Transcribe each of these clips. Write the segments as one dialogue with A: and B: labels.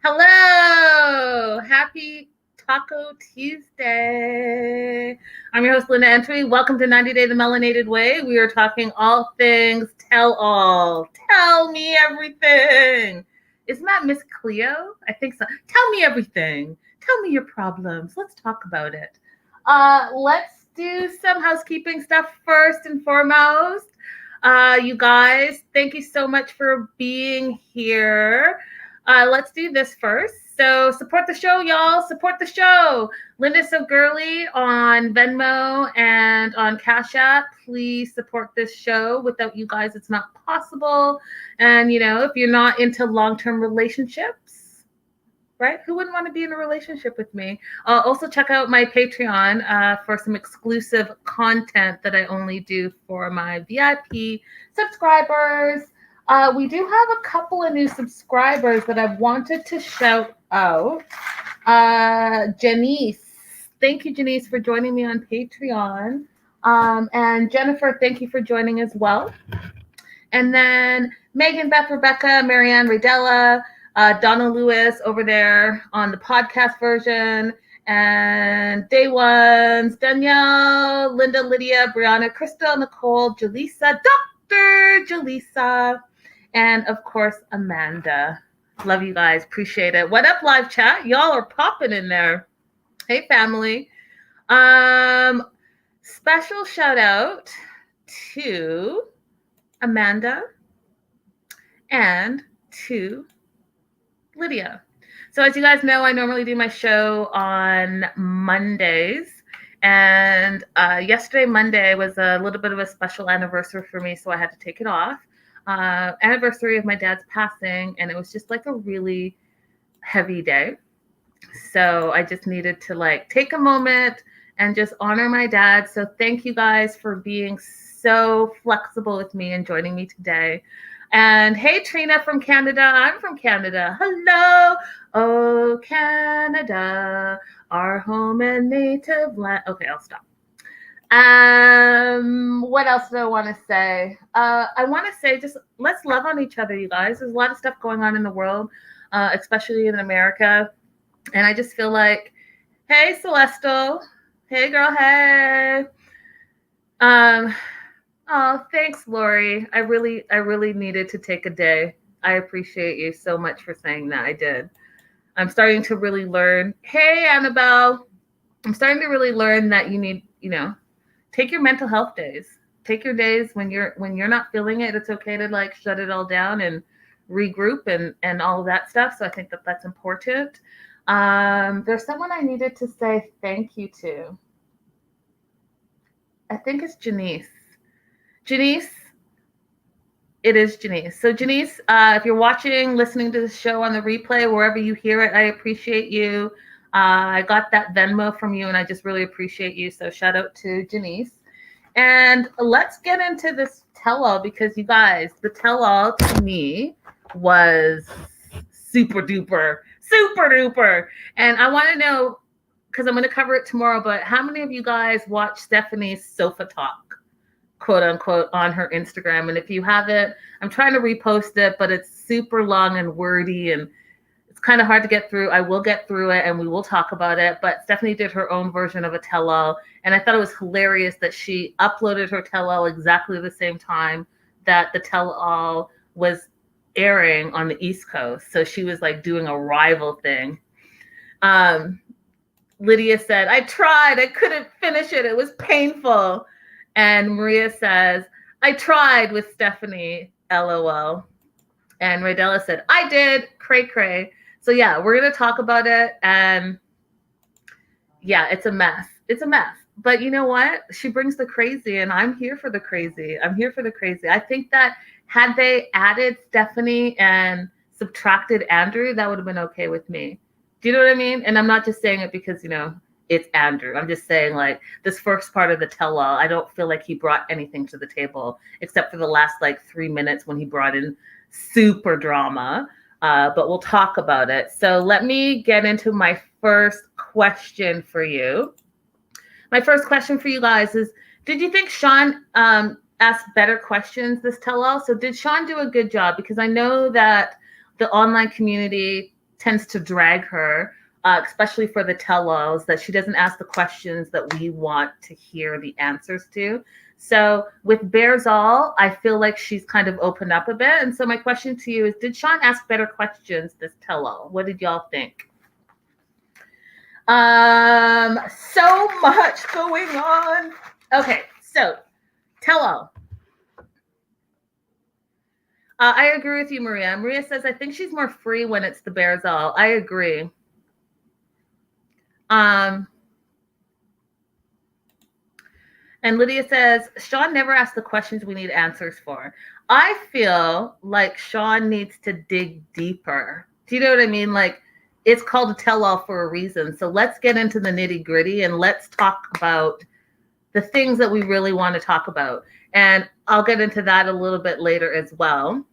A: Hello! Happy Taco Tuesday. I'm your host, Linda Antwi. Welcome to 90 Day the Melanated Way. We are talking all things tell all. Tell me everything. Isn't that Miss Cleo? I think so. Tell me everything. Tell me your problems. Let's talk about it. Let's do some housekeeping stuff first and foremost. You guys, thank you so much for being here. Let's do this first. So support the show, y'all. Support the show. Linda So Girlie on Venmo and on Cashapp. Please support this show. Without you guys, it's not possible. And, if you're not into long-term relationships, right? Who wouldn't want to be in a relationship with me? Also, check out my Patreon for some exclusive content that I only do for my VIP subscribers. We do have a couple of new subscribers that I wanted to shout out. Janice, thank you, Janice, for joining me on Patreon. And Jennifer, thank you for joining as well. And then Megan, Beth, Rebecca, Marianne, Radella, Donna Lewis over there on the podcast version, and Day Ones, Danielle, Linda, Lydia, Brianna, Crystal, Nicole, Jaleesa, Dr. Jaleesa, and of course, Amanda. Love you guys. Appreciate it. What up, live chat? Y'all are popping in there. Hey, family. Special shout out to Amanda and to Lydia. So as you guys know, I normally do my show on Mondays. And yesterday, Monday, was a little bit of a special anniversary for me, so I had to take it off. Anniversary of my dad's passing, and it was just like a really heavy day. So I just needed to take a moment and just honor my dad. So thank you guys for being so flexible with me and joining me today. And hey, Trina from Canada. I'm from Canada. Hello. Oh, Canada, our home and native land. Okay, I'll stop. What else do I want to say? I want to say just let's love on each other, you guys. There's a lot of stuff going on in the world, especially in America. And I just feel like, hey, Celestial. Hey, girl, hey. Oh, thanks, Lori. I really needed to take a day. I appreciate you so much for saying that. I did. I'm starting to really learn. Hey, Annabelle. I'm starting to really learn that you need, take your mental health days. Take your days when you're not feeling it. It's okay to shut it all down and regroup and all of that stuff. So I think that that's important. There's someone I needed to say thank you to. I think it's Janice. Janice, it is Janice. So Janice, if you're watching, listening to the show on the replay, wherever you hear it, I appreciate you. I got that Venmo from you, and I just really appreciate you. So shout out to Janice. And let's get into this tell-all, because you guys, the tell-all to me was super duper. And I want to know, because I'm going to cover it tomorrow, but how many of you guys watch Stephanie's Sofa Talk, quote unquote, on her Instagram? And if you haven't, I'm trying to repost it, but it's super long and wordy and it's kind of hard to get through. I will get through it and we will talk about it, but Stephanie did her own version of a tell-all, and I thought it was hilarious that she uploaded her tell-all exactly the same time that the tell-all was airing on the East Coast. So she was doing a rival thing. Lydia said, I tried, I couldn't finish it. It was painful. And Maria says, I tried with Stephanie, LOL. And Radella said, I did, cray cray. So yeah, we're going to talk about it. And yeah, it's a mess. It's a mess. But you know what? She brings the crazy, and I'm here for the crazy. I think that had they added Stephanie and subtracted Andrew, that would have been okay with me. Do you know what I mean? And I'm not just saying it because, it's Andrew. I'm just saying this first part of the tell-all, I don't feel like he brought anything to the table except for the last 3 minutes when he brought in super drama. But we'll talk about it. So let me get into my first question for you. My first question for you guys is, did you think Sean asked better questions this tell-all? So did Sean do a good job? Because I know that the online community tends to drag her, especially for the tell-alls, that she doesn't ask the questions that we want to hear the answers to. So with Bears All, I feel like she's kind of opened up a bit. And so my question to you is, did Sean ask better questions this tell-all? What did y'all think? So much going on. Okay, so tell-all. I agree with you, Maria. Maria says, I think she's more free when it's the Bears All. I agree. And Lydia says, Sean never asks the questions we need answers for. I feel like Sean needs to dig deeper. Do you know what I mean? Like, it's called a tell-all for a reason. So let's get into the nitty-gritty and let's talk about the things that we really want to talk about. And I'll get into that a little bit later as well.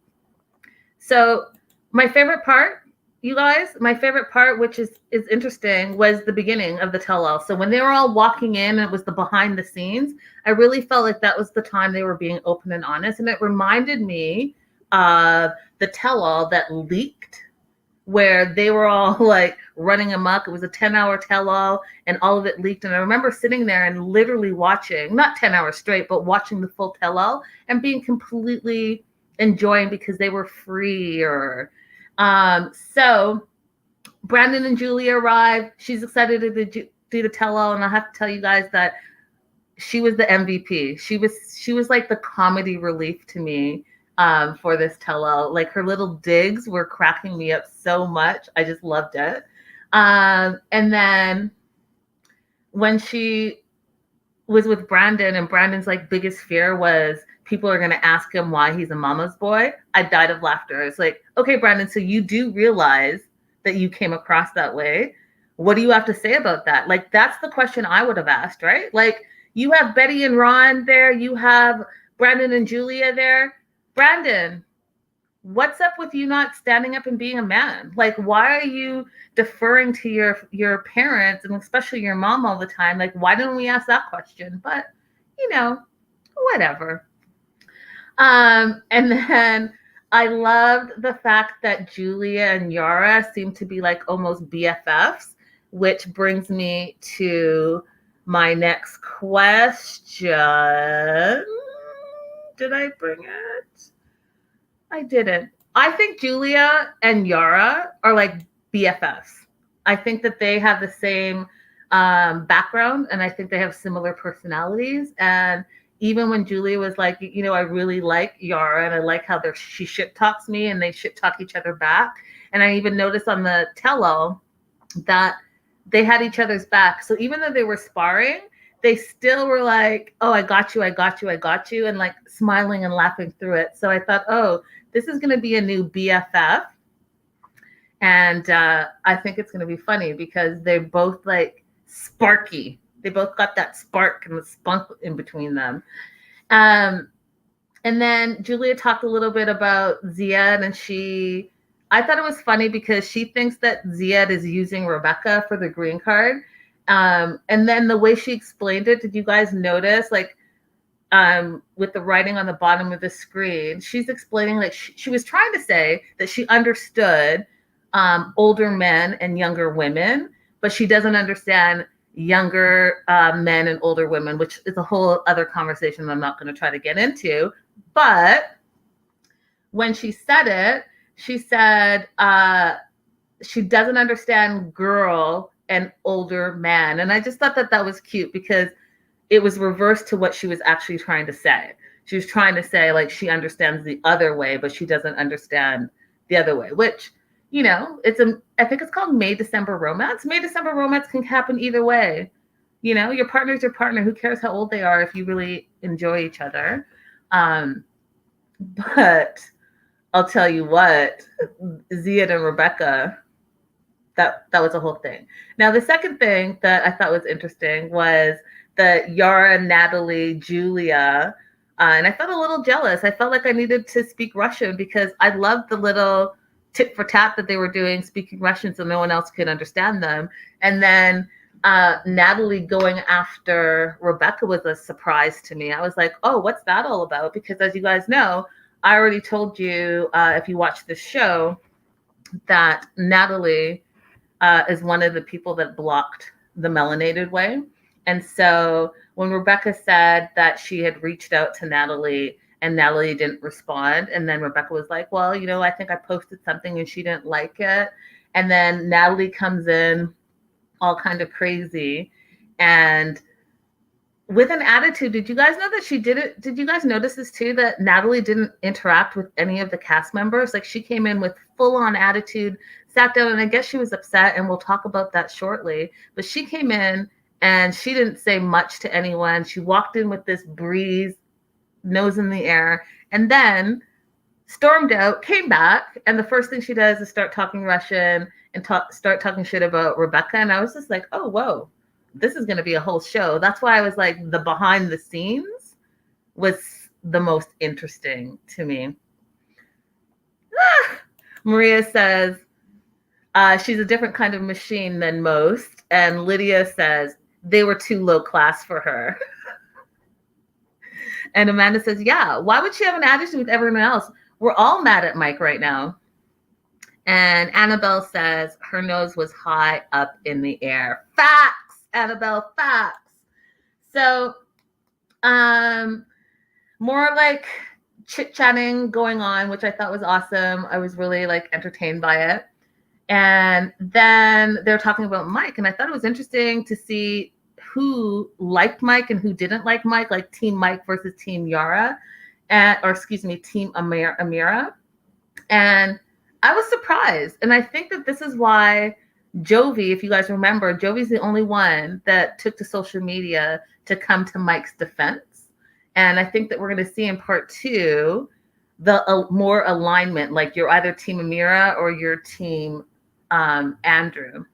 A: So my favorite part, you guys, which is interesting, was the beginning of the tell-all. So when they were all walking in and it was the behind the scenes, I really felt like that was the time they were being open and honest. And it reminded me of the tell-all that leaked, where they were all like running amok. It was a 10-hour tell-all and all of it leaked. And I remember sitting there and literally watching, not 10 hours straight, but watching the full tell-all and being completely enjoying because they were freer. So Brandon and Julia arrived. She's excited to do the tell-all. And I have to tell you guys that she was the MVP. She was like the comedy relief to me. For this tell-all. Like, her little digs were cracking me up so much. I just loved it. And then when she was with Brandon and Brandon's like biggest fear was people are going to ask him why he's a mama's boy, I died of laughter. It's like, okay, Brandon, so you do realize that you came across that way. What do you have to say about that? Like, that's the question I would have asked, right? Like, you have Betty and Ron there. You have Brandon and Julia there. Brandon, what's up with you not standing up and being a man? Like, why are you deferring to your parents and especially your mom all the time? Like, why don't we ask that question? But, whatever. And then I loved the fact that Julia and Yara seem to be like almost BFFs, which brings me to my next question. Did I bring it? I didn't. I think Julia and Yara are like BFFs. I think that they have the same background, and I think they have similar personalities. And even when Julia was like, I really like Yara, and I like how she shit talks me, and they shit talk each other back. And I even noticed on the tell-all that they had each other's back. So even though they were sparring, they still were like, oh, I got you, and like smiling and laughing through it. So I thought, oh, this is going to be a new BFF. And I think it's going to be funny because they're both like sparky. They both got that spark and the spunk in between them. And then Julia talked a little bit about Ziad, and I thought it was funny because she thinks that Ziad is using Rebecca for the green card. And then the way she explained it, did you guys notice, like, with the writing on the bottom of the screen, she's explaining, like, she was trying to say that she understood older men and younger women, but she doesn't understand younger men and older women, which is a whole other conversation that I'm not going to try to get into. But when she said it, she said she doesn't understand girl and older man. And I just thought that was cute because it was reversed to what she was actually trying to say. She was trying to say, like, she understands the other way, but she doesn't understand the other way, which, I think it's called May December romance. May December romance can happen either way. Your partner's your partner. Who cares how old they are if you really enjoy each other? But I'll tell you what, Ziad and Rebecca, that was a whole thing. Now, the second thing that I thought was interesting was the Yara, Natalie, Julia, and I felt a little jealous. I felt like I needed to speak Russian because I loved the little tit for tat that they were doing, speaking Russian so no one else could understand them. And then Natalie going after Rebecca was a surprise to me. I was like, oh, what's that all about? Because as you guys know, I already told you, if you watch the show, that Natalie is one of the people that blocked the Melanated Way. And so when Rebecca said that she had reached out to Natalie and Natalie didn't respond, and then Rebecca was like, well, I think I posted something and she didn't like it. And then Natalie comes in all kind of crazy and with an attitude. Did you guys know that she did it? Did you guys notice this too, that Natalie didn't interact with any of the cast members? Like, she came in with full on attitude, sat down, and I guess she was upset, and we'll talk about that shortly. But she came in and she didn't say much to anyone. She walked in with this breeze, nose in the air, and then stormed out, came back, and the first thing she does is start talking Russian and start talking shit about Rebecca. And I was just like, oh, whoa, this is going to be a whole show. That's why I was like, the behind the scenes was the most interesting to me. Maria says she's a different kind of machine than most. And Lydia says they were too low class for her. And Amanda says, yeah, why would she have an attitude with everyone else? We're all mad at Mike right now. And Annabelle says her nose was high up in the air. Facts, Annabelle, facts. So more like chit-chatting going on, which I thought was awesome. I was really like entertained by it. And then they're talking about Mike, and I thought it was interesting to see who liked Mike and who didn't like Mike, like Team Mike versus Team Yara, Team Amira. And I was surprised. And I think that this is why Jovi, if you guys remember, Jovi's the only one that took to social media to come to Mike's defense. And I think that we're going to see in part 2 the more alignment, like you're either Team Amira or you're Team Andrew.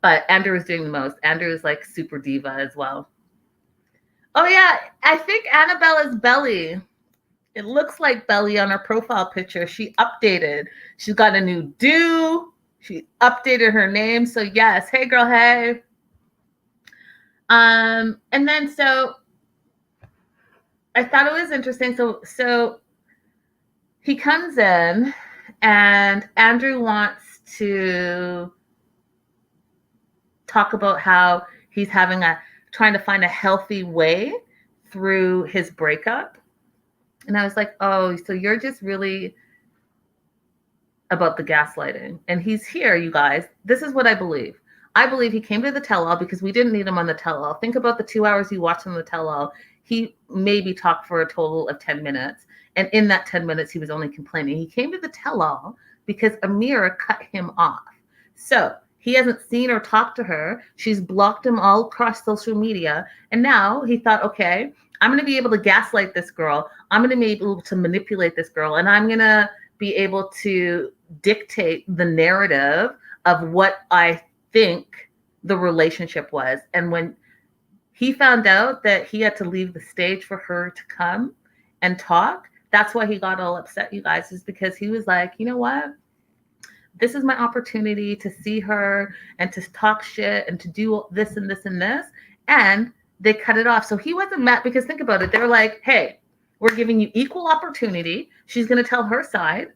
A: But Andrew is doing the most. Andrew is like super diva as well. Oh yeah, I think Annabella's belly. It looks like belly on her profile picture. She updated. She's got a new do. She updated her name. So yes, hey girl, hey. And then so I thought it was interesting. So he comes in and Andrew wants to talk about how he's trying to find a healthy way through his breakup. And I was like, oh, so you're just really about the gaslighting. And he's here, you guys. This is what I believe. I believe he came to the tell-all because we didn't need him on the tell-all. Think about the 2 hours you watched on the tell-all. He maybe talked for a total of 10 minutes. And in that 10 minutes, he was only complaining. He came to the tell-all because Amira cut him off. So he hasn't seen or talked to her. She's blocked him all across social media. And now he thought, okay, I'm going to be able to gaslight this girl. I'm going to be able to manipulate this girl. And I'm going to be able to dictate the narrative of what I think the relationship was. And when he found out that he had to leave the stage for her to come and talk, that's why he got all upset, you guys, is because he was like, you know what? This is my opportunity to see her and to talk shit and to do this and this and this. And they cut it off. So he wasn't mad because think about it. They're like, hey, we're giving you equal opportunity. She's going to tell her side.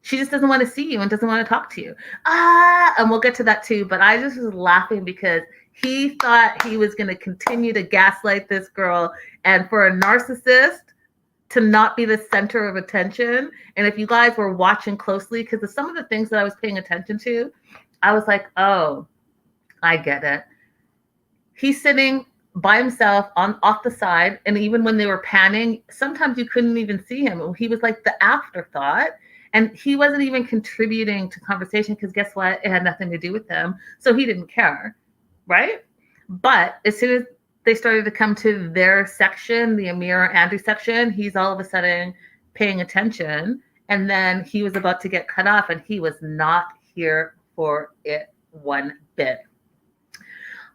A: She just doesn't want to see you and doesn't want to talk to you. And we'll get to that too. But I just was laughing because he thought he was going to continue to gaslight this girl. And for a narcissist to not be the center of attention. And if you guys were watching closely, because of some of the things that I was paying attention to, I was like, oh, I get it. He's sitting by himself off the side. And even when they were panning, sometimes you couldn't even see him. He was like the afterthought. And he wasn't even contributing to conversation because guess what? It had nothing to do with him. So he didn't care, right? But as soon as they started to come to their section, the Amira Andrew section, he's all of a sudden paying attention. And then he was about to get cut off and he was not here for it one bit.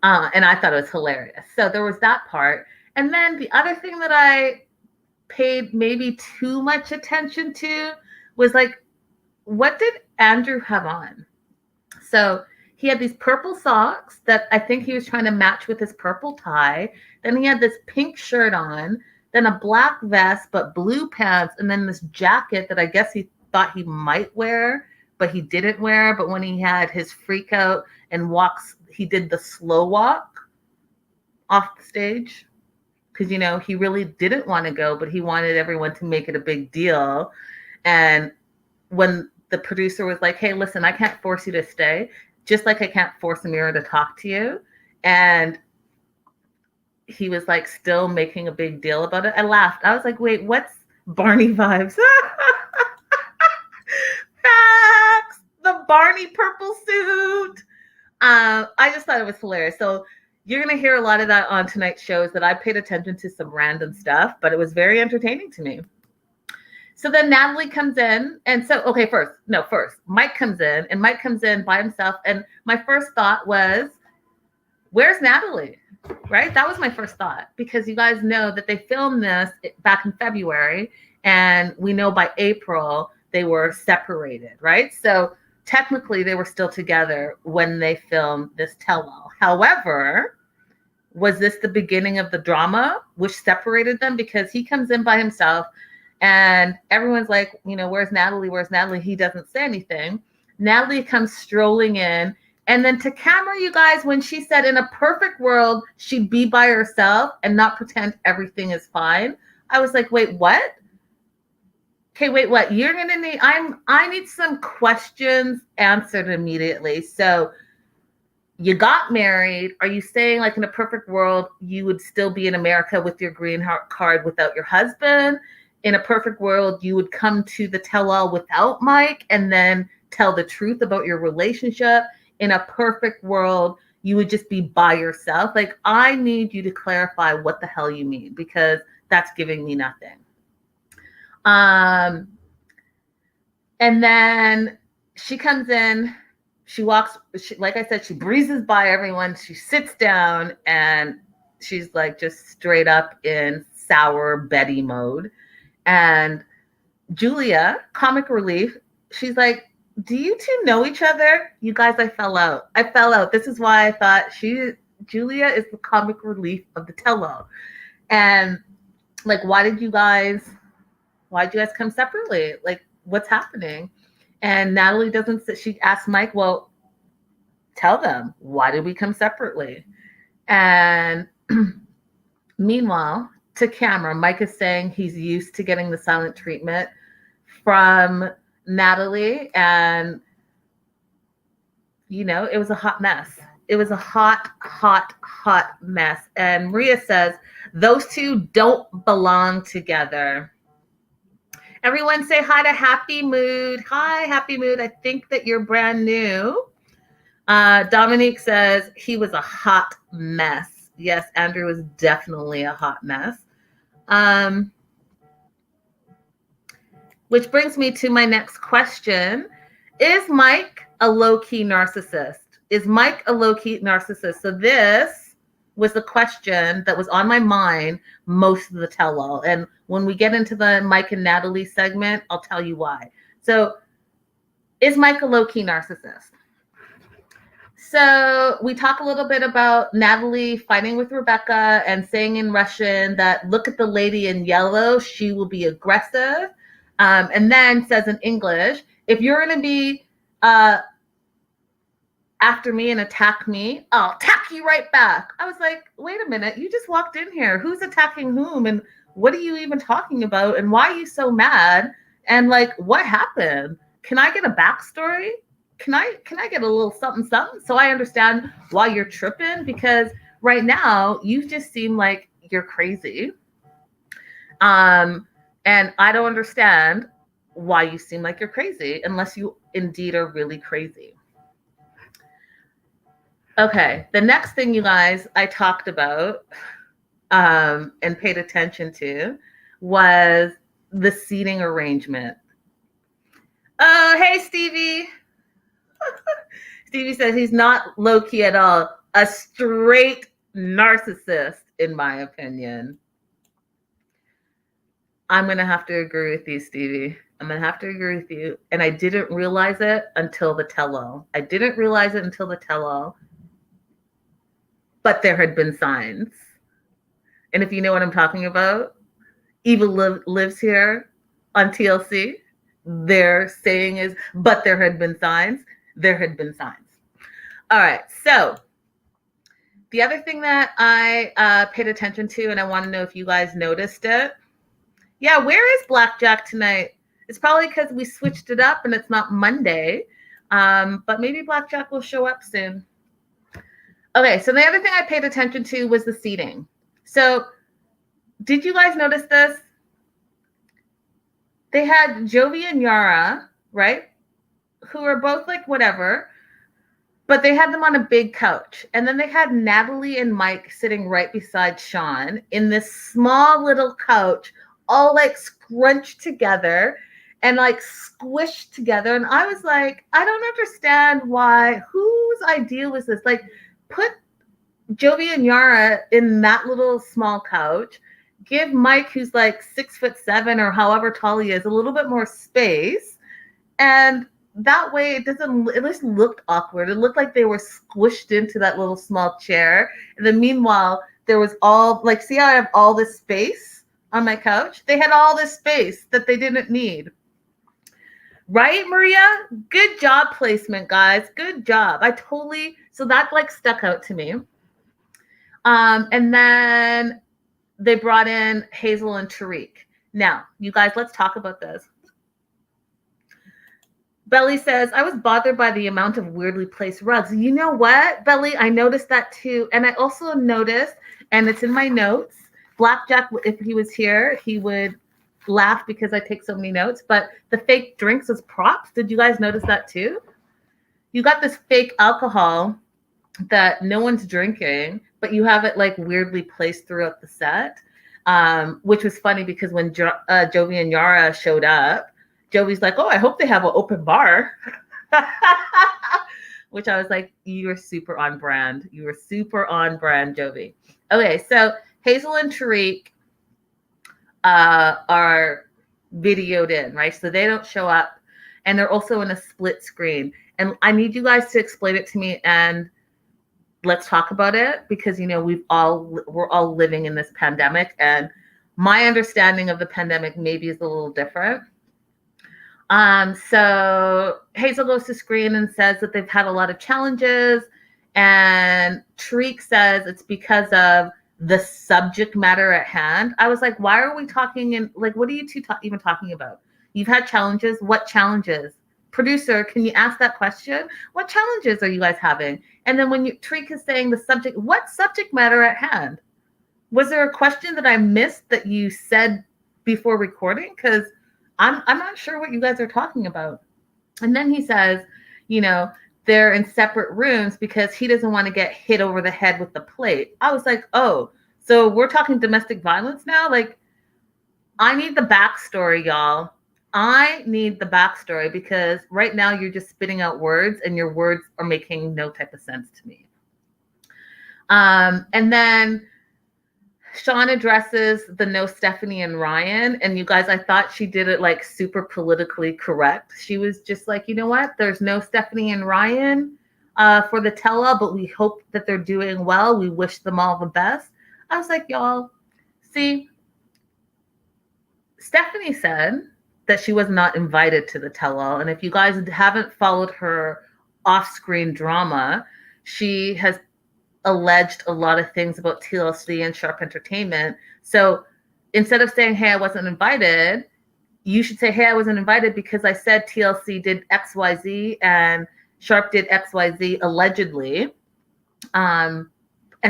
A: And I thought it was hilarious. So there was that part. And then the other thing that I paid maybe too much attention to was like, what did Andrew have on? So he had these purple socks that I think he was trying to match with his purple tie. Then he had this pink shirt on, then a black vest, but blue pants, and then this jacket that I guess he thought he might wear but he didn't wear. But when he had his freak out and he did the slow walk off the stage because, he really didn't want to go, but he wanted everyone to make it a big deal. And when the producer was like, hey, listen, I can't force you to stay, just like I can't force Amira to talk to you. And he was like still making a big deal about it. I laughed. I was like, wait, what's Barney vibes? Facts. The Barney purple suit. I just thought it was hilarious. So you're going to hear a lot of that on tonight's shows that I paid attention to some random stuff, but it was very entertaining to me. So then Natalie comes in. And so, okay, first, Mike comes in, and Mike comes in by himself. And my first thought was, where's Natalie? Right? That was my first thought, because you guys know that they filmed this back in February, and we know by April they were separated, right? So technically they were still together when they filmed this tell-all. However, was this the beginning of the drama which separated them? Because he comes in by himself and everyone's like, where's Natalie? Where's Natalie? He doesn't say anything. Natalie comes strolling in. And then to camera, you guys, when she said in a perfect world, she'd be by herself and not pretend everything is fine. I was like, wait, what? Okay, wait, what? You're going to need, I need some questions answered immediately. So you got married. Are you saying like in a perfect world, you would still be in America with your green card without your husband? In a perfect world, you would come to the tell-all without Mike and then tell the truth about your relationship? In a perfect world, you would just be by yourself. Like, I need you to clarify what the hell you mean, because that's giving me nothing. And then she comes in, she walks, like I said, she breezes by everyone. She sits down and she's like just straight up in sour Betty mode. And Julia, comic relief, she's like, do you two know each other? You guys, I fell out. This is why I thought Julia is the comic relief of the tell-all. And like, why'd you guys come separately? Like, what's happening? And Natalie she asked Mike, well, tell them, why did we come separately? And meanwhile, to camera, Mike is saying he's used to getting the silent treatment from Natalie, and it was a hot mess. It was a hot mess. And Maria says those two don't belong together. Everyone say hi to Happy Mood. Hi, Happy Mood. I think that you're brand new. Dominique says he was a hot mess. Yes, Andrew was definitely a hot mess. Which brings me to my next question. Is Mike a low-key narcissist? So this was the question that was on my mind most of the tell-all. And when we get into the Mike and Natalie segment, I'll tell you why. So is Mike a low-key narcissist? So we talk a little bit about Natalie fighting with Rebecca and saying in Russian that, look at the lady in yellow, she will be aggressive. And then says in English, if you're going to be after me and attack me, I'll attack you right back. I was like, wait a minute, you just walked in here. Who's attacking whom? And what are you even talking about? And why are you so mad? And like, what happened? Can I get a backstory? Can I get a little something so I understand why you're tripping? Because right now you just seem like you're crazy. And I don't understand why you seem like you're crazy unless you indeed are really crazy. Okay, the next thing, you guys, I talked about and paid attention to was the seating arrangement. Oh, hey, Stevie. Stevie says he's not low-key at all. A straight narcissist, in my opinion. I'm going to have to agree with you, Stevie. I'm going to have to agree with you. And I didn't realize it until the tell-all. But there had been signs. And if you know what I'm talking about, Eva lives here on TLC. they're saying is, but there had been signs. There had been signs. All right. So the other thing that I paid attention to, and I want to know if you guys noticed it. Yeah, where is Blackjack tonight? It's probably because we switched it up and it's not Monday. But maybe Blackjack will show up soon. Okay, so the other thing I paid attention to was the seating. So did you guys notice this? They had Jovi and Yara, right? Who are both like whatever, but they had them on a big couch. And then they had Natalie and Mike sitting right beside Sean in this small little couch, all like scrunched together and like squished together. And I was like, I don't understand why, whose idea was this? Like, put Jovi and Yara in that little small couch, give Mike, who's like 6'7" or however tall he is, a little bit more space. And that way it doesn't, it just looked awkward. It looked like they were squished into that little small chair. And then meanwhile, there was all like, see how I have all this space on my couch? They had all this space that they didn't need. Right, Maria? Good job placement, guys. Good job. So that like stuck out to me. And then they brought in Hazel and Tariq. Now, you guys, let's talk about this. Belly says, I was bothered by the amount of weirdly placed rugs. You know what, Belly? I noticed that too. And I also noticed, and it's in my notes, Blackjack, if he was here, he would laugh because I take so many notes, but the fake drinks as props. Did you guys notice that too? You got this fake alcohol that no one's drinking, but you have it like weirdly placed throughout the set, which was funny because when Jovi and Yara showed up, Jovi's like, oh, I hope they have an open bar. Which I was like, you are super on brand. You are super on brand, Jovi. Okay, so Hazel and Tariq are videoed in, right? So they don't show up. And they're also in a split screen. And I need you guys to explain it to me and let's talk about it because, you know, we're all living in this pandemic. And my understanding of the pandemic maybe is a little different. So Hazel goes to screen and says that they've had a lot of challenges, and Tariq says it's because of the subject matter at hand. I was like, why are we talking in, like, what are you two even talking about? You've had challenges. What challenges? Producer, can you ask that question? What challenges are you guys having? And then when Tariq is saying the subject, what subject matter at hand? Was there a question that I missed that you said before recording? Because I'm not sure what you guys are talking about. And then he says, you know, they're in separate rooms because he doesn't want to get hit over the head with the plate. I was like, oh, so we're talking domestic violence now? Like, I need the backstory, y'all. I need the backstory because right now you're just spitting out words and your words are making no type of sense to me. And then Sean addresses the no Stephanie and Ryan. And you guys, I thought she did it like super politically correct. She was just like, you know what? There's no Stephanie and Ryan for the tell-all, but we hope that they're doing well. We wish them all the best. I was like, y'all, see, Stephanie said that she was not invited to the tell-all. And if you guys haven't followed her off-screen drama, she has alleged a lot of things about TLC and Sharp Entertainment. So instead of saying, hey, I wasn't invited, you should say, hey, I wasn't invited because I said TLC did XYZ and Sharp did XYZ allegedly. And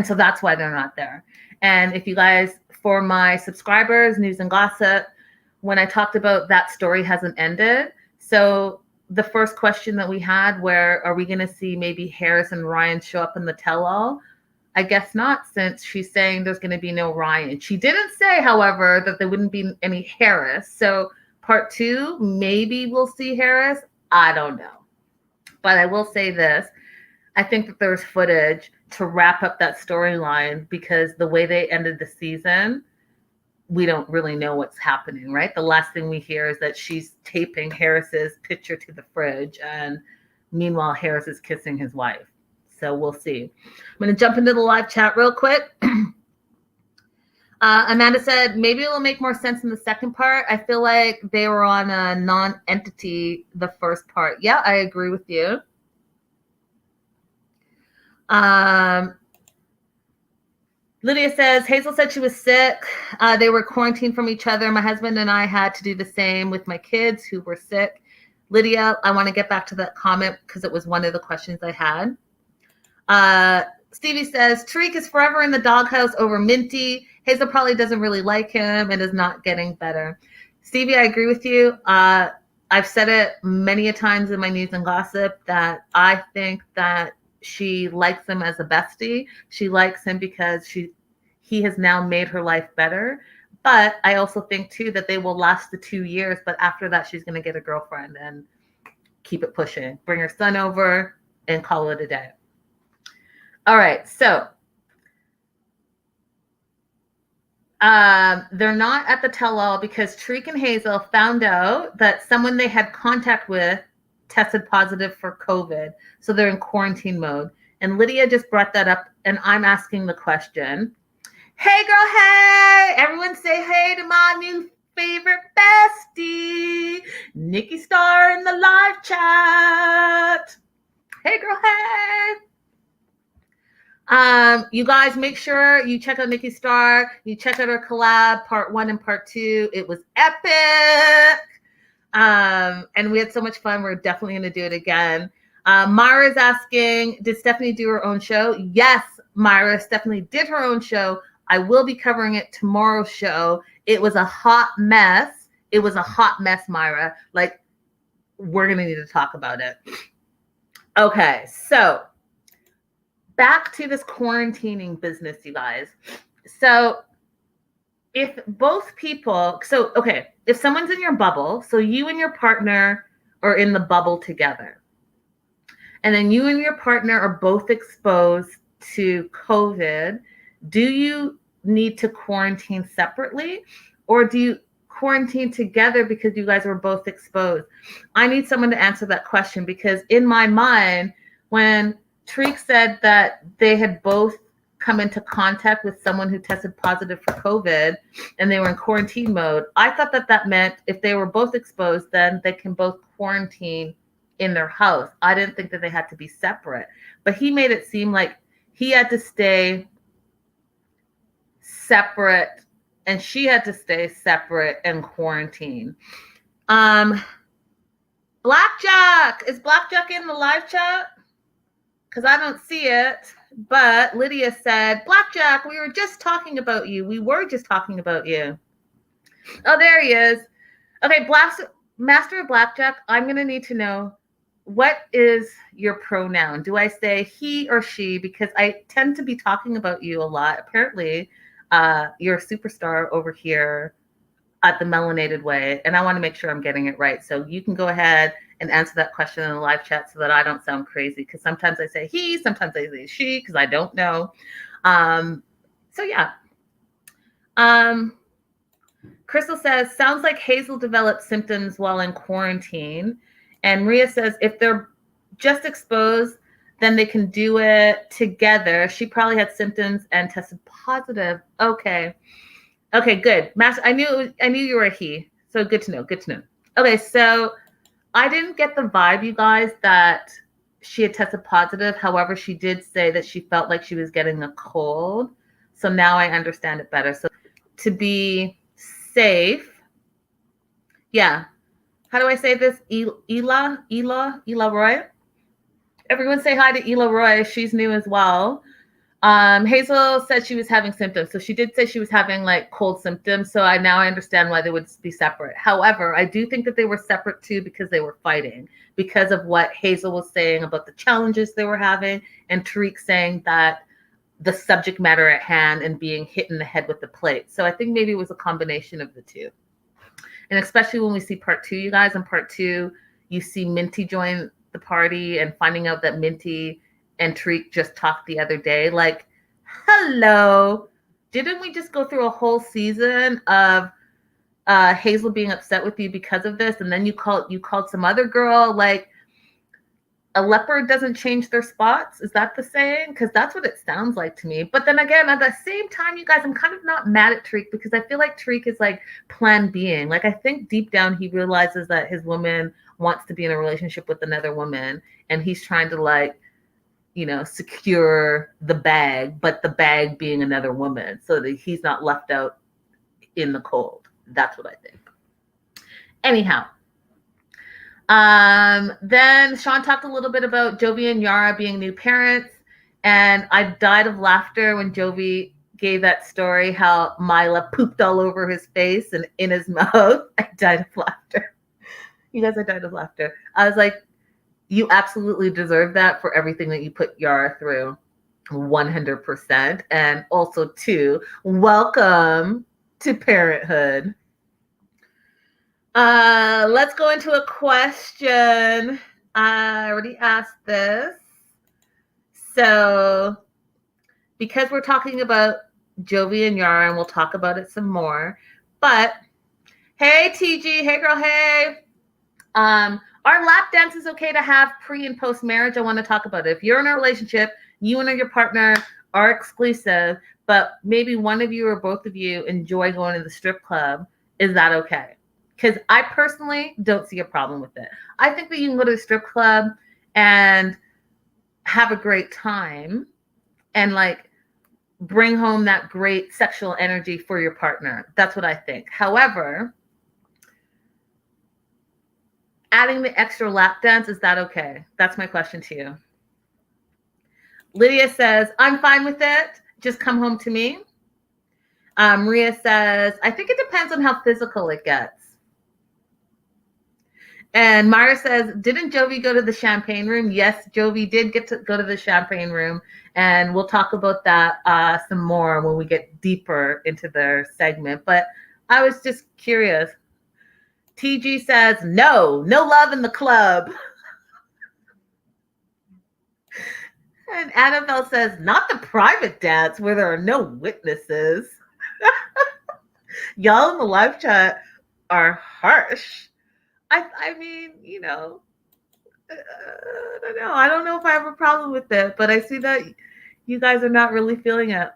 A: so that's why they're not there. And if you guys, for my subscribers, News and Gossip, when I talked about that story hasn't ended. So the first question that we had, where are we going to see maybe Harris and Ryan show up in the tell-all? I guess not, since she's saying there's going to be no Ryan. She didn't say, however, that there wouldn't be any Harris. So part 2, maybe we'll see Harris. I don't know. But I will say this. I think that there's footage to wrap up that storyline because the way they ended the season, we don't really know what's happening, right? The last thing we hear is that she's taping Harris's picture to the fridge, and meanwhile, Harris is kissing his wife. So we'll see. I'm going to jump into the live chat real quick. Amanda said, maybe it'll make more sense in the second part. I feel like they were on a non-entity the first part. Yeah, I agree with you. Lydia says, Hazel said she was sick. They were quarantined from each other. My husband and I had to do the same with my kids who were sick. Lydia, I want to get back to that comment because it was one of the questions I had. Stevie says, Tariq is forever in the doghouse over Minty. Hazel probably doesn't really like him and is not getting better. Stevie, I agree with you. I've said it many a times in my news and gossip that I think that she likes him as a bestie. She likes him because he has now made her life better. But I also think, too, that they will last the 2 years. But after that, she's going to get a girlfriend and keep it pushing. Bring her son over and call it a day. All right. So they're not at the tell-all because Tariq and Hazel found out that someone they had contact with tested positive for COVID. So they're in quarantine mode. And Lydia just brought that up. And I'm asking the question. Hey, girl, hey! Everyone say hey to my new favorite bestie, Nikki Star in the live chat. Hey, girl, hey! You guys, make sure you check out Nikki Star. You check out her collab, part 1 and part 2. It was epic. And we had so much fun. We're definitely going to do it again. Myra's asking, did Stephanie do her own show? Yes, Myra. Stephanie did her own show. I will be covering it tomorrow's show. It was a hot mess. It was a hot mess, Myra. Like, we're going to need to talk about it. Okay, so back to this quarantining business, you guys. So if both people, if someone's in your bubble, so you and your partner are in the bubble together, and then you and your partner are both exposed to COVID, do you need to quarantine separately, or do you quarantine together because you guys were both exposed? I need someone to answer that question, because in my mind, when Tariq said that they had both come into contact with someone who tested positive for COVID and they were in quarantine mode, I thought that meant if they were both exposed, then they can both quarantine in their house. I didn't think that they had to be separate, but he made it seem like he had to stay separate and she had to stay separate and quarantine. Blackjack, is Blackjack in the live chat? Because I don't see it. But Lydia said, Blackjack, we were just talking about you. We were just talking about you. Oh, there he is. Okay, Master of Blackjack, I'm going to need to know, what is your pronoun? Do I say he or she? Because I tend to be talking about you a lot. Apparently, you're a superstar over here at the Melanated Way, and I want to make sure I'm getting it right. So you can go ahead and answer that question in the live chat so that I don't sound crazy, because sometimes I say he, sometimes I say she, because I don't know. So yeah. Crystal says, sounds like Hazel developed symptoms while in quarantine. And Maria says, if they're just exposed, then they can do it together. She probably had symptoms and tested positive. Okay, good. Master, I knew you were a he. So good to know. Okay, so I didn't get the vibe, you guys, that she had tested positive. However, she did say that she felt like she was getting a cold. So now I understand it better. So to be safe, yeah. How do I say this? Ela Roy. Everyone say hi to Ela Roy. She's new as well. Hazel said she was having symptoms. So she did say she was having like cold symptoms. So now I understand why they would be separate. However, I do think that they were separate too because they were fighting, because of what Hazel was saying about the challenges they were having, and Tariq saying that the subject matter at hand and being hit in the head with the plate. So I think maybe it was a combination of the two. And especially when we see part 2, you guys, in part 2, you see Minty join the party and finding out that Minty and Tariq just talked the other day. Like, hello, didn't we just go through a whole season of Hazel being upset with you because of this, and then you called some other girl? Like, a leopard doesn't change their spots. Is that the saying? Because that's what it sounds like to me. But then again, at the same time, you guys, I'm kind of not mad at Tariq because I feel like Tariq is like plan Bing. Like I think deep down he realizes that his woman wants to be in a relationship with another woman, and he's trying to like, secure the bag, but the bag being another woman, so that he's not left out in the cold. That's what I think. Anyhow. Then Sean talked a little bit about Jovi and Yara being new parents, and I died of laughter when Jovi gave that story how Mila pooped all over his face and in his mouth. I died of laughter. You guys, I died of laughter. I was like, you absolutely deserve that for everything that you put Yara through. 100%. And also, too, welcome to parenthood. Let's go into a question. I already asked this. So, because we're talking about Jovi and Yara, and we'll talk about it some more. But, hey, TG. Hey, girl. Hey. Are lap dances okay to have pre and post marriage? I want to talk about it. If you're in a relationship, you and your partner are exclusive, but maybe one of you or both of you enjoy going to the strip club, is that okay? Because I personally don't see a problem with it. I think that you can go to the strip club and have a great time and like bring home that great sexual energy for your partner. That's what I think. However, adding the extra lap dance, is that okay? That's my question to you. Lydia says, I'm fine with it. Just come home to me. Maria says, I think it depends on how physical it gets. And Mara says, didn't Jovi go to the champagne room? Yes, Jovi did get to go to the champagne room. And we'll talk about that some more when we get deeper into their segment. But I was just curious. TG says, no love in the club. And Annabelle says, not the private dance where there are no witnesses. Y'all in the live chat are harsh. I mean, I don't know if I have a problem with it, but I see that you guys are not really feeling it.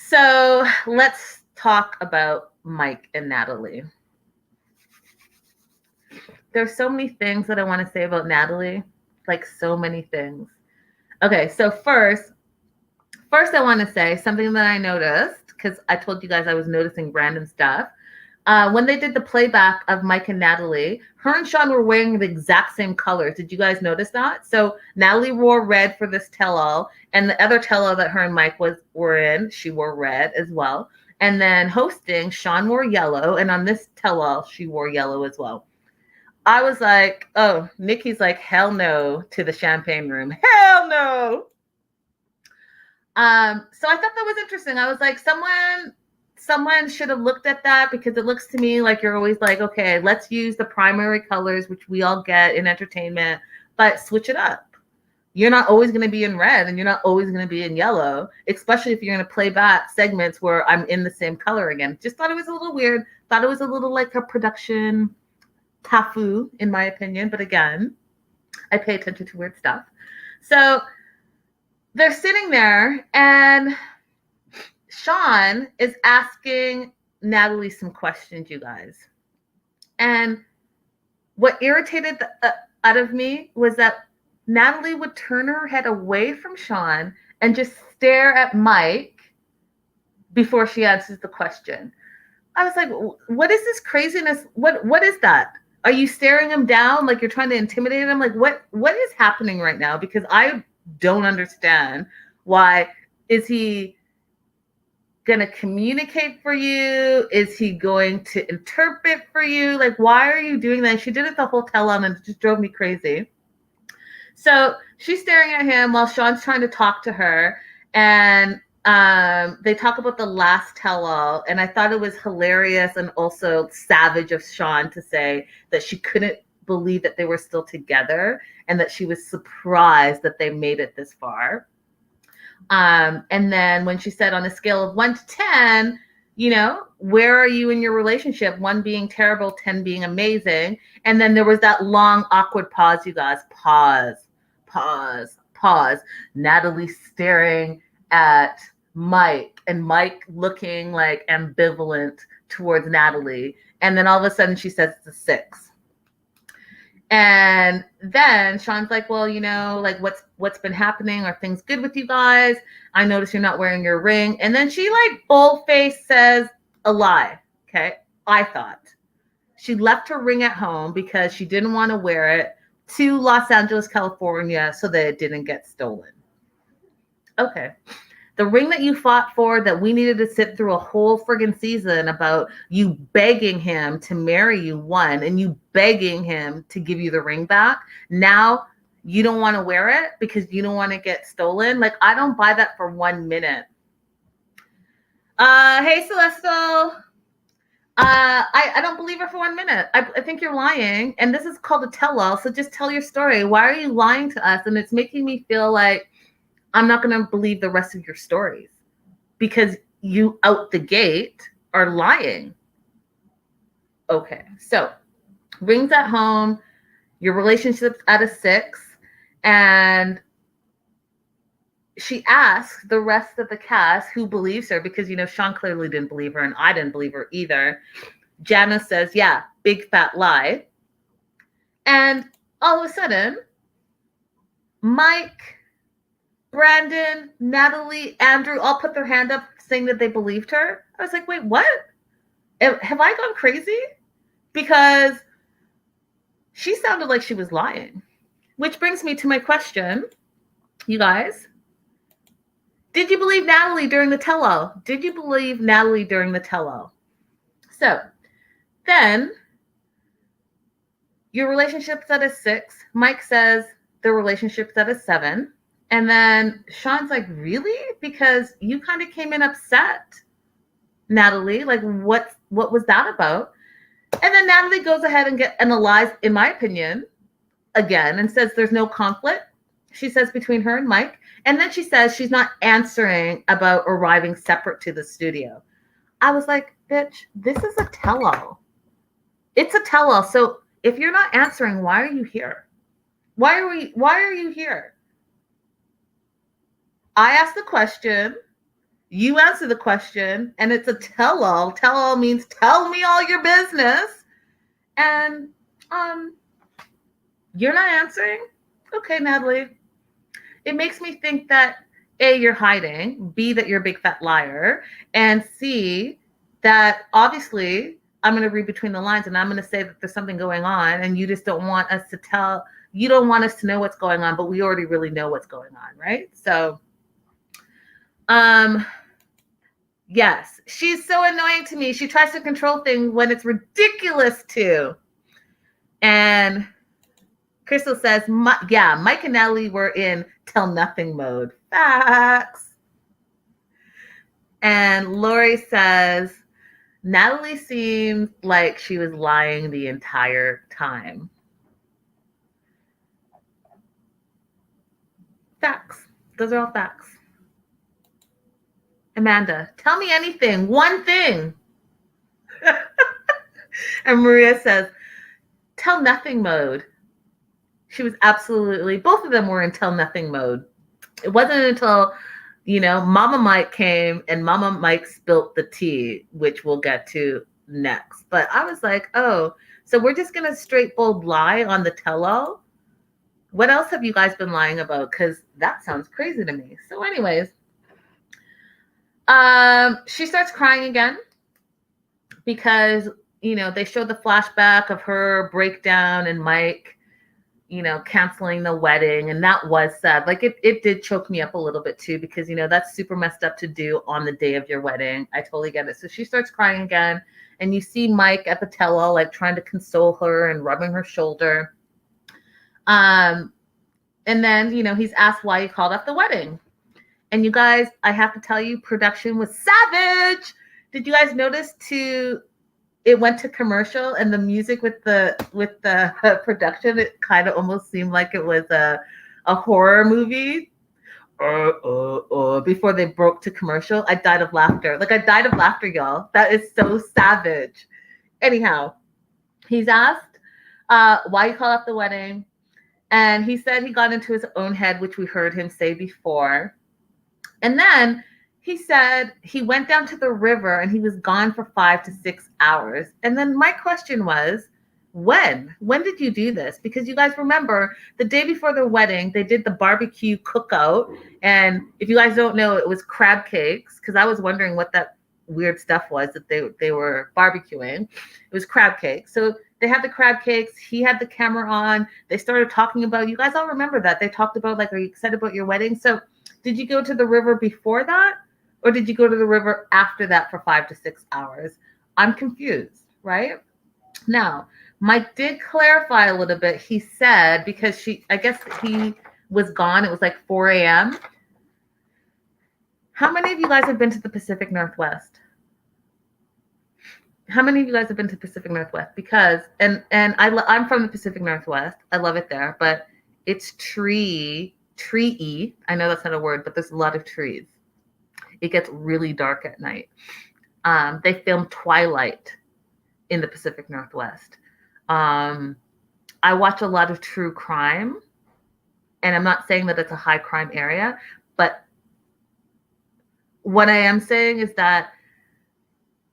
A: So let's talk about Mike and Natalie. There's so many things that I want to say about Natalie, like so many things. Okay, so first I want to say something that I noticed, because I told you guys I was noticing random stuff. When they did the playback of Mike and Natalie, her and Sean were wearing the exact same colors. Did you guys notice that? So Natalie wore red for this tell-all, and the other tell-all that her and Mike were in, she wore red as well. And then hosting, Sean wore yellow, and on this tell-all, she wore yellow as well. I was like, oh, Nikki's like, hell no to the champagne room. Hell no! So I thought that was interesting. I was like, someone should have looked at that, because it looks to me like you're always like, okay, let's use the primary colors, which we all get in entertainment, but switch it up. You're not always going to be in red, and you're not always going to be in yellow, especially if you're going to play back segments where I'm in the same color again. Just thought it was a little weird. Thought it was a little like a production tafu, in my opinion. But again, I pay attention to weird stuff. So they're sitting there, and Sean is asking Natalie some questions, you guys. And what irritated out of me was that Natalie would turn her head away from Sean and just stare at Mike before she answers the question. I was like, what is this craziness? What is that? Are you staring him down like you're trying to intimidate him? Like, what is happening right now? Because I don't understand. Why is he going to communicate for you? Is he going to interpret for you? Like, why are you doing that? She did it the whole tell-on, and it just drove me crazy. So she's staring at him while Sean's trying to talk to her, and they talk about the last tell-all, and I thought it was hilarious and also savage of Sean to say that she couldn't believe that they were still together and that she was surprised that they made it this far. And then when she said on a scale of 1 to 10, where are you in your relationship? 1 being terrible, 10 being amazing. And then there was that long, awkward pause, you guys. Pause. Natalie staring at Mike, and Mike looking like ambivalent towards Natalie. And then all of a sudden she says it's a 6. And then Sean's like, well, like what's been happening? Are things good with you guys? I notice you're not wearing your ring. And then she like bold-faced says a lie. Okay. I thought she left her ring at home because she didn't want to wear it to Los Angeles, California, so that it didn't get stolen. Okay. The ring that you fought for, that we needed to sit through a whole friggin' season about you begging him to marry you, one, and you begging him to give you the ring back. Now you don't want to wear it because you don't want to get stolen. Like, I don't buy that for 1 minute. Hey, Celestial. I don't believe her for 1 minute. I think you're lying. And this is called a tell-all. So just tell your story. Why are you lying to us? And it's making me feel like I'm not going to believe the rest of your stories because you out the gate are lying. Okay. So rings at home, your relationship's at a 6, and she asks the rest of the cast who believes her because, Sean clearly didn't believe her and I didn't believe her either. Janice says, yeah, big fat lie. And all of a sudden, Mike, Brandon, Natalie, Andrew all put their hand up saying that they believed her. I was like, wait, what? Have I gone crazy? Because she sounded like she was lying. Which brings me to my question, you guys. Did you believe Natalie during the tell-all? Did you believe Natalie during the tell-all? So then your relationship's at a 6. Mike says the relationship's at a 7. And then Sean's like, really? Because you kind of came in upset, Natalie. Like, what was that about? And then Natalie goes ahead and lies, in my opinion, again, and says there's no conflict. She says between her and Mike. And then she says she's not answering about arriving separate to the studio. I was like, bitch, this is a tell-all. It's a tell-all. So if you're not answering, why are you here? Why are you here? I asked the question, you answer the question, and it's a tell-all. Tell-all means tell me all your business. And you're not answering? Okay, Natalie. It makes me think that A, you're hiding, B, that you're a big fat liar, and C, that obviously I'm going to read between the lines and I'm going to say that there's something going on and you just don't want us to know what's going on, but we already really know what's going on, right? So yes, she's so annoying to me. She tries to control things when it's ridiculous to. And Crystal says, yeah, Mike and Natalie were in tell nothing mode. Facts. And Lori says, Natalie seemed like she was lying the entire time. Facts. Those are all facts. Amanda, tell me anything. One thing. And Maria says, tell nothing mode. She was absolutely, both of them were in tell nothing mode. It wasn't until, Mama Mike came and Mama Mike spilt the tea, which we'll get to next. But I was like, oh, so we're just going to straight bold lie on the tell-all? What else have you guys been lying about? Because that sounds crazy to me. So anyways, she starts crying again because, they showed the flashback of her breakdown and Mike, canceling the wedding. And that was sad. Like it did choke me up a little bit too, because, that's super messed up to do on the day of your wedding. I totally get it. So she starts crying again. And you see Mike at the tell-all, like trying to console her and rubbing her shoulder. And then, he's asked why he called off the wedding. And you guys, I have to tell you, production was savage. Did you guys notice it went to commercial and the music with the production, it kind of almost seemed like it was a horror movie. before they broke to commercial. I died of laughter. Like, I died of laughter, y'all. That is so savage. Anyhow, he's asked why he called off the wedding. And he said he got into his own head, which we heard him say before. And then he said he went down to the river and he was gone for 5 to 6 hours. And then my question was, when did you do this? Because you guys remember the day before the wedding, they did the barbecue cookout. And if you guys don't know, it was crab cakes, because I was wondering what that weird stuff was that they were barbecuing. It was crab cakes. So they had the crab cakes. He had the camera on. They started talking about, you guys all remember that. They talked about, like, are you excited about your wedding? So did you go to the river before that? Or did you go to the river after that for 5 to 6 hours? I'm confused, right? Now, Mike did clarify a little bit. He said, because I guess he was gone. It was like 4 a.m. How many of you guys have been to the Pacific Northwest? How many of you guys have been to Pacific Northwest? Because, and I'm from the Pacific Northwest. I love it there, but it's tree-y. I know that's not a word, but there's a lot of trees. It gets really dark at night. They film Twilight in the Pacific Northwest. I watch a lot of true crime, and I'm not saying that it's a high crime area, but what I am saying is that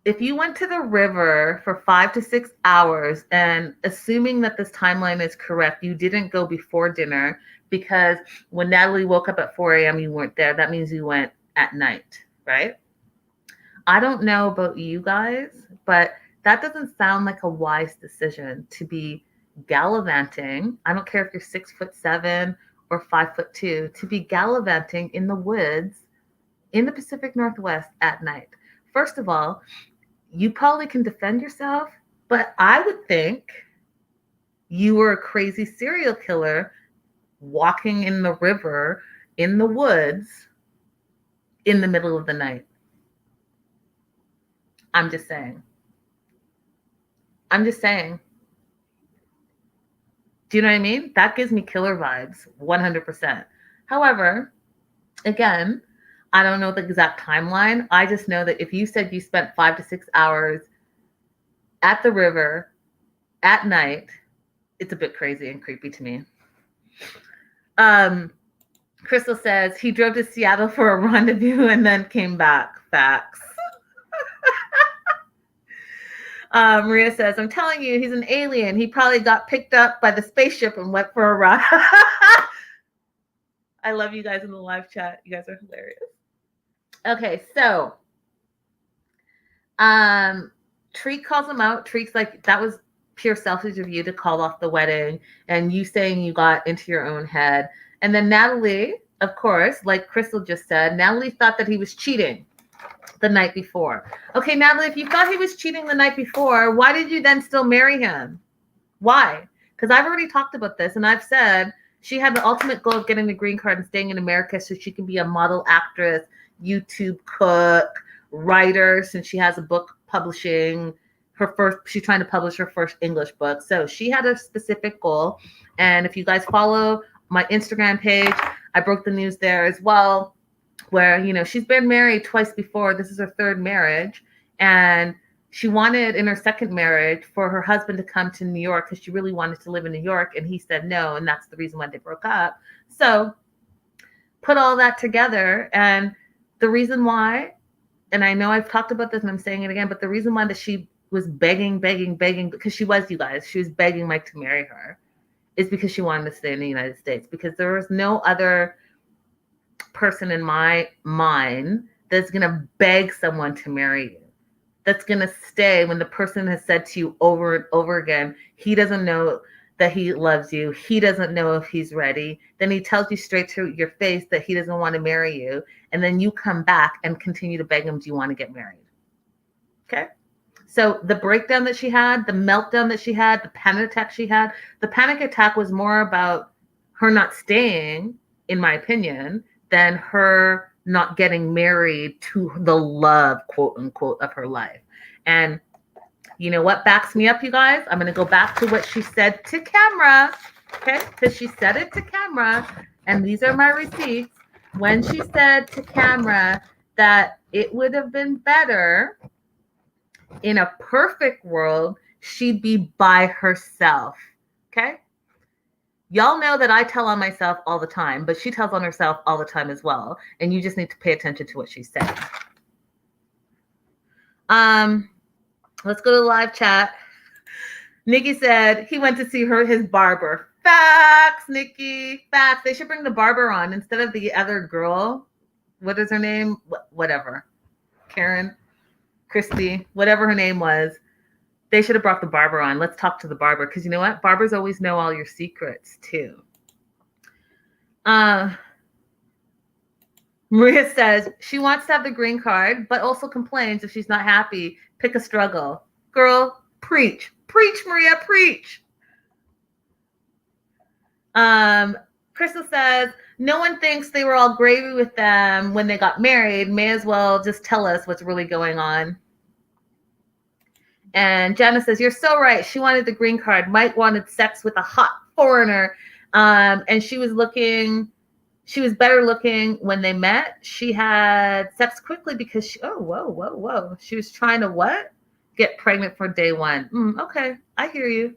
A: if you went to the river for 5 to 6 hours, and assuming that this timeline is correct, you didn't go before dinner, because when Natalie woke up at 4 a.m., you weren't there. That means you went at night, right? I don't know about you guys, but that doesn't sound like a wise decision to be gallivanting. I don't care if you're 6'7" or 5'2", to be gallivanting in the woods in the Pacific Northwest at night. First of all, you probably can defend yourself, but I would think you were a crazy serial killer walking in the river, in the woods, in the middle of the night. I'm just saying. Do you know what I mean? That gives me killer vibes, 100%. However, again, I don't know the exact timeline. I just know that if you said you spent 5 to 6 hours at the river at night, it's a bit crazy and creepy to me. Crystal says he drove to Seattle for a rendezvous and then came back. Facts. Maria says, I'm telling you, he's an alien. He probably got picked up by the spaceship and went for a ride. I love you guys in the live chat. You guys are hilarious. Okay, so Treek calls him out. Treek's like, that was pure selfish of you to call off the wedding, and you saying you got into your own head. And then Natalie, of course, like Crystal just said, Natalie thought that he was cheating the night before. Okay, Natalie, if you thought he was cheating the night before, why did you then still marry him? Why? Because I've already talked about this, and I've said she had the ultimate goal of getting the green card and staying in America so she can be a model, actress, YouTube cook, writer, since she has a book publishing she's trying to publish her first English book. So she had a specific goal. And if you guys follow my Instagram page, I broke the news there as well, where, you know, she's been married twice before. This is her third marriage. And she wanted in her second marriage for her husband to come to New York because she really wanted to live in New York. And he said no. And that's the reason why they broke up. So put all that together. And the reason why, and I know I've talked about this and I'm saying it again, but the reason why that she was begging, because she was, you guys, she was begging Mike to marry her, is because she wanted to stay in the United States. Because there was no other person in my mind that's going to beg someone to marry you, that's going to stay when the person has said to you over and over again, he doesn't know that he loves you. He doesn't know if he's ready. Then he tells you straight to your face that he doesn't want to marry you. And then you come back and continue to beg him, do you want to get married? Okay. So the breakdown that she had, the meltdown that she had, the panic attack she had, the panic attack was more about her not staying, in my opinion, than her not getting married to the love, quote unquote, of her life. And you know what backs me up, you guys? I'm going to go back to what she said to camera, okay? Because she said it to camera, and these are my receipts. when she said to camera that it would have been better in a perfect world, she'd be by herself. Okay? Y'all know that I tell on myself all the time, but she tells on herself all the time as well. And you just need to pay attention to what she's saying. Let's go to the live chat. Nikki said he went to see his barber. Facts, Nikki. Facts. They should bring the barber on instead of the other girl. What is her name? Whatever. Karen, Christy, whatever her name was. They should have brought the barber on. Let's talk to the barber. Because you know what? Barbers always know all your secrets, too. Maria says she wants to have the green card, but also complains if she's not happy. Pick a struggle. Girl, preach. Preach, Maria, preach. Crystal says, no one thinks they were all gravy with them when they got married. May as well just tell us what's really going on. And Jana says, you're so right. She wanted the green card. Mike wanted sex with a hot foreigner. And she was better looking when they met. She had sex quickly because whoa. She was trying to what? Get pregnant for day one. Okay, I hear you.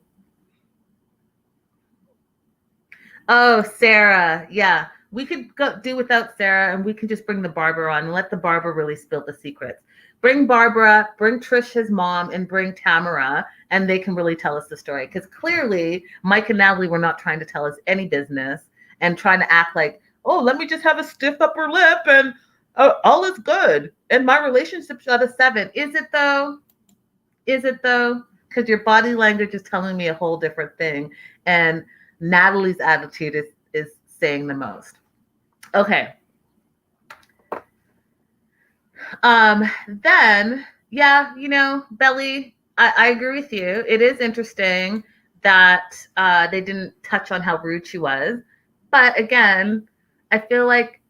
A: Oh, Sarah. Yeah, we could do without Sarah and we can just bring the barber on and let the barber really spill the secrets. Bring Barbara, bring Trish's mom, and bring Tamara, and they can really tell us the story. Because clearly, Mike and Natalie were not trying to tell us any business and trying to act like, oh, let me just have a stiff upper lip and all is good. And my relationship's out of 7. Is it though? Because your body language is telling me a whole different thing. And Natalie's attitude is saying the most. Okay. Then, yeah, Belly, I agree with you. It is interesting that they didn't touch on how rude she was. But again, I feel like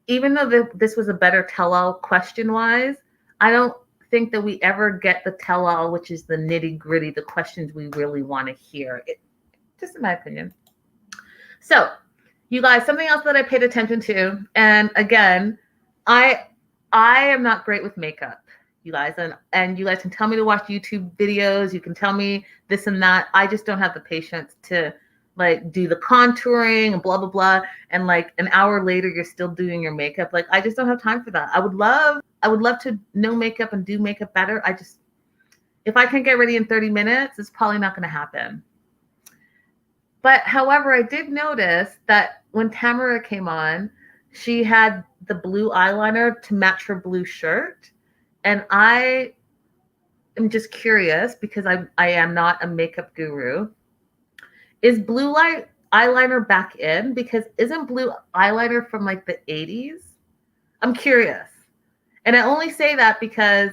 A: even though this was a better tell-all question-wise, I don't think that we ever get the tell-all, which is the nitty-gritty, the questions we really want to hear. Just in my opinion. So, you guys, something else that I paid attention to, and again, I am not great with makeup, you guys, and you guys can tell me to watch YouTube videos. You can tell me this and that. I just don't have the patience to like do the contouring and blah, blah, blah. And like an hour later, you're still doing your makeup. Like, I just don't have time for that. I would love to know makeup and do makeup better. If I can get ready in 30 minutes, it's probably not going to happen. But however, I did notice that when Tamara came on, she had the blue eyeliner to match her blue shirt. And I am just curious because I am not a makeup guru. Is blue light eyeliner back in? Because isn't blue eyeliner from like the 80s? I'm curious. And I only say that because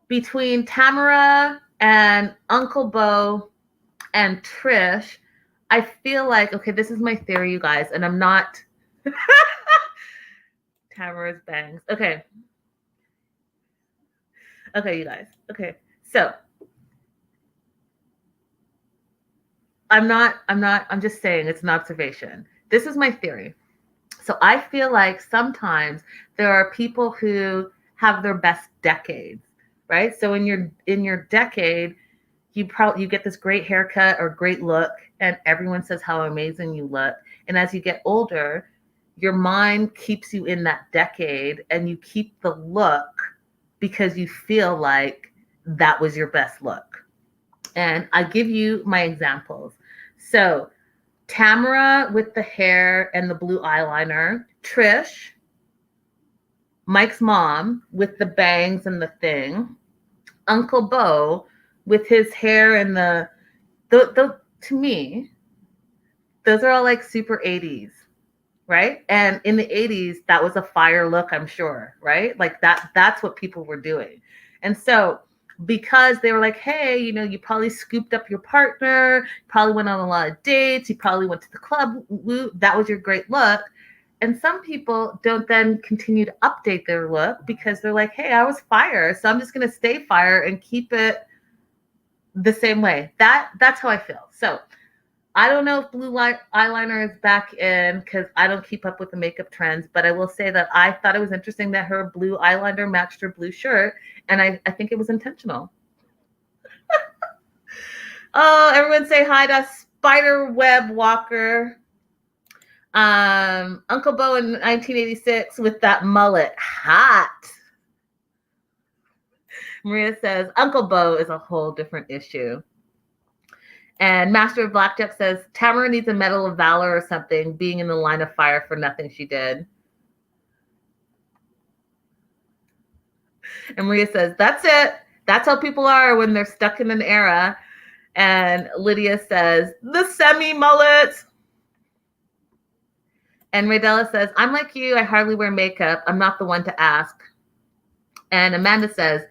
A: between Tamara and Uncle Bo and Trish, I feel like, okay, this is my theory, you guys, and I'm not Tamara's bangs. Okay, you guys. Okay, so I'm just saying it's an observation. This is my theory. So I feel like sometimes there are people who have their best decades, right? So in your decade, you get this great haircut or great look, and everyone says how amazing you look. And as you get older, your mind keeps you in that decade, and you keep the look because you feel like that was your best look. And I give you my examples. So Tamara with the hair and the blue eyeliner, Trish, Mike's mom with the bangs and the thing, Uncle Bo with his hair and the to me, those are all like super 80s, right? And in the 80s, that was a fire look, I'm sure, right? Like that's what people were doing. And so because they were like, hey, you probably scooped up your partner, probably went on a lot of dates, you probably went to the club, that was your great look. And some people don't then continue to update their look because they're like, hey, I was fire, so I'm just going to stay fire and keep it the same way. That's how I feel. So I don't know if blue eyeliner is back in because I don't keep up with the makeup trends, but I will say that I thought it was interesting that her blue eyeliner matched her blue shirt, and I think it was intentional. Oh, everyone say hi to Spiderweb Walker. Uncle Bo in 1986 with that mullet. Hot. Maria says, Uncle Bo is a whole different issue. And Master of Blackjack says, Tamara needs a Medal of Valor or something, being in the line of fire for nothing she did. And Maria says, that's it. That's how people are when they're stuck in an era. And Lydia says, the semi-mullet. And Raydella says, I'm like you. I hardly wear makeup. I'm not the one to ask. And Amanda says,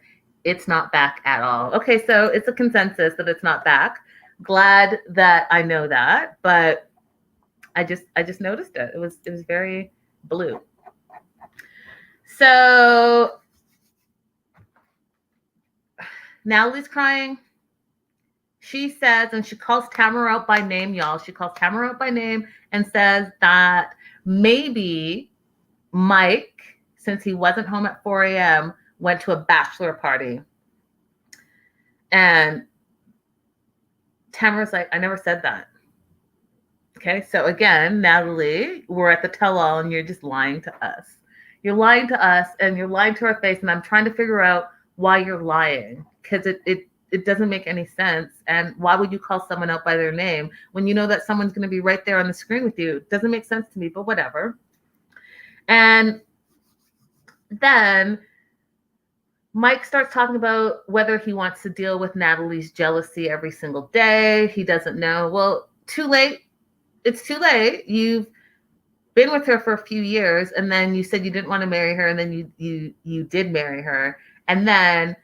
A: it's not back at all. Okay, so it's a consensus that it's not back. Glad that I know that, but I just noticed it. It was very blue. So Natalie's crying. She says, and she calls Tamara out by name, y'all. She calls Tamara out by name and says that maybe Mike, since he wasn't home at 4 a.m., went to a bachelor party. And Tamara's like, I never said that. Okay, so again, Natalie, we're at the tell-all and you're just lying to us. You're lying to us and you're lying to our face, and I'm trying to figure out why you're lying, because it doesn't make any sense. And why would you call someone out by their name when you know that someone's going to be right there on the screen with you? It doesn't make sense to me, but whatever. And then Mike starts talking about whether he wants to deal with Natalie's jealousy every single day. He doesn't know. Well, too late. It's too late. You've been with her for a few years, and then you said you didn't want to marry her, and then you did marry her. And then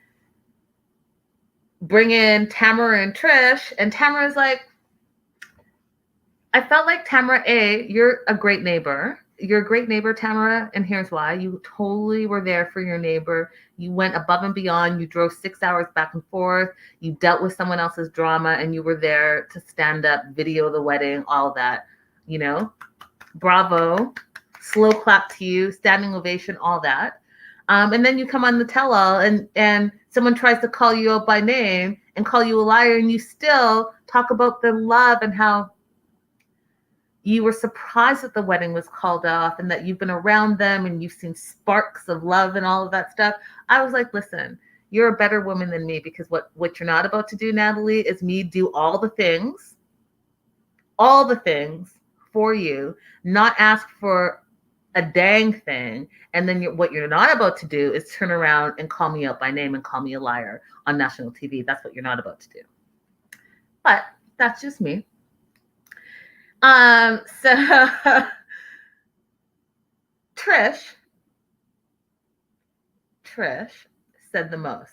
A: bring in Tamara and Trish, and Tamara's like, I felt like Tamara, you're a great neighbor. You're a great neighbor, Tamara, and here's why. You totally were there for your neighbor. You went above and beyond. You drove 6 hours back and forth. You dealt with someone else's drama, and you were there to stand up, video the wedding, all that. You know, bravo, slow clap to you, standing ovation, all that. And then you come on the tell-all, and someone tries to call you out by name and call you a liar, and you still talk about the love and how you were surprised that the wedding was called off and that you've been around them and you've seen sparks of love and all of that stuff. I was like, listen, you're a better woman than me, because what you're not about to do, Natalie, is me do all the things for you, not ask for a dang thing. And then what you're not about to do is turn around and call me out by name and call me a liar on national TV. That's what you're not about to do. But that's just me. So Trish said the most.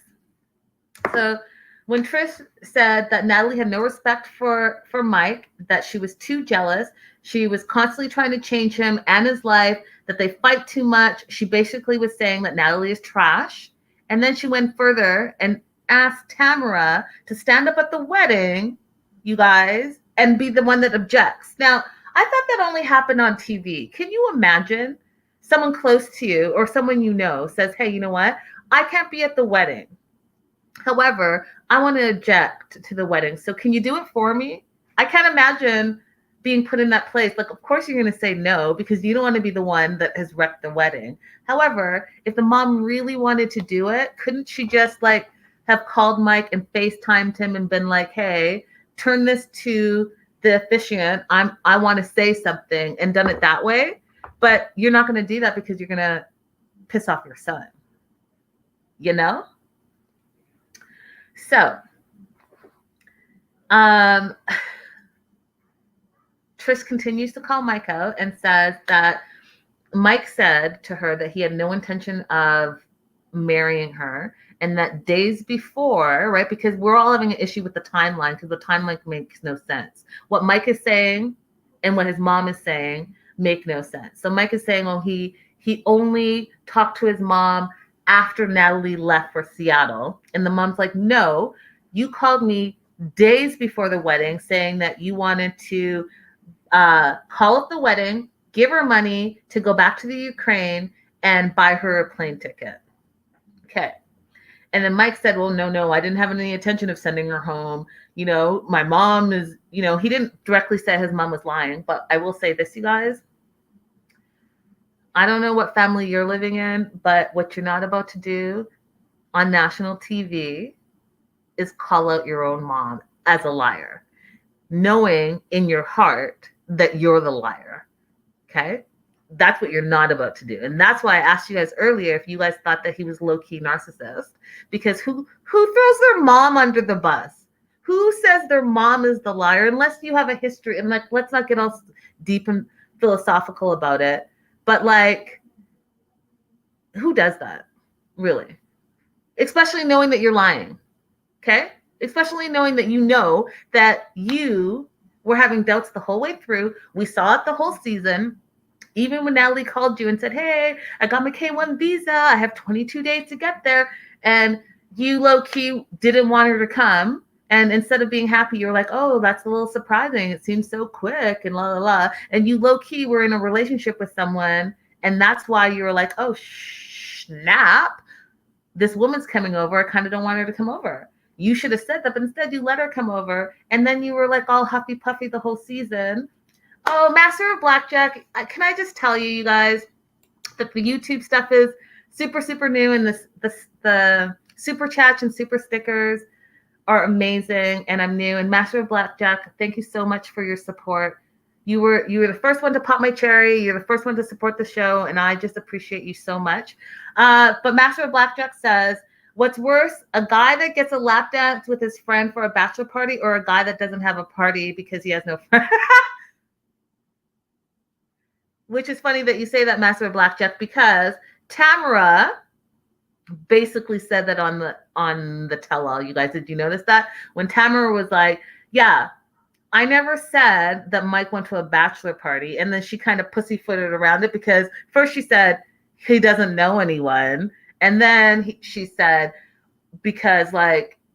A: So when Trish said that Natalie had no respect for Mike, that she was too jealous, she was constantly trying to change him and his life, that they fight too much, she basically was saying that Natalie is trash. And then she went further and asked Tamara to stand up at the wedding, you guys, and be the one that objects. Now, I thought that only happened on TV. Can you imagine someone close to you or someone you know says, hey, you know what? I can't be at the wedding. However, I want to object to the wedding. So can you do it for me? I can't imagine being put in that place. Like, of course you're going to say no, because you don't want to be the one that has wrecked the wedding. However, if the mom really wanted to do it, couldn't she just like have called Mike and FaceTimed him and been like, hey, turn this to the officiant. I want to say something, and done it that way. But you're not going to do that because you're going to piss off your son, you know? So, Trish continues to call Mike out and says that Mike said to her that he had no intention of marrying her, and that days before, right, because we're all having an issue with the timeline, because the timeline makes no sense. What Mike is saying and what his mom is saying make no sense. So Mike is saying, oh, he only talked to his mom after Natalie left for Seattle. And the mom's like, no, you called me days before the wedding saying that you wanted to call up the wedding, give her money to go back to the Ukraine and buy her a plane ticket. Okay. And then Mike said, well, no, I didn't have any intention of sending her home. My mom is, he didn't directly say his mom was lying, but I will say this, you guys. I don't know what family you're living in, but what you're not about to do on national TV is call out your own mom as a liar, knowing in your heart that you're the liar. Okay? That's what you're not about to do. And that's why I asked you guys earlier if you guys thought that he was low-key narcissist, because who throws their mom under the bus? Who says their mom is the liar? Unless you have a history, and let's not get all deep and philosophical about it, but who does that? Really? Especially knowing that you're lying. Okay? Especially knowing that that you were having doubts the whole way through. We saw it the whole season. Even when Natalie called you and said, hey, I got my K1 visa. I have 22 days to get there. And you low-key didn't want her to come. And instead of being happy, you're like, oh, that's a little surprising. It seems so quick and la, la, la. And you low-key were in a relationship with someone. And that's why you were like, oh, snap. This woman's coming over. I kind of don't want her to come over. You should have said that, but instead you let her come over. And then you were all huffy puffy the whole season. Oh, Master of Blackjack. Can I just tell you guys that the YouTube stuff is super, super new, and the super chats and super stickers are amazing, and I'm new. And Master of Blackjack, thank you so much for your support. You were the first one to pop my cherry. You're the first one to support the show, and I just appreciate you so much. But Master of Blackjack says, what's worse, a guy that gets a lap dance with his friend for a bachelor party, or a guy that doesn't have a party because he has no friend? Which is funny that you say that, Master of Blackjack, because Tamara basically said that on the tell-all. You guys, did you notice that? When Tamara was like, yeah, I never said that Mike went to a bachelor party. And then she kind of pussyfooted around it, because first she said he doesn't know anyone. And then she said, because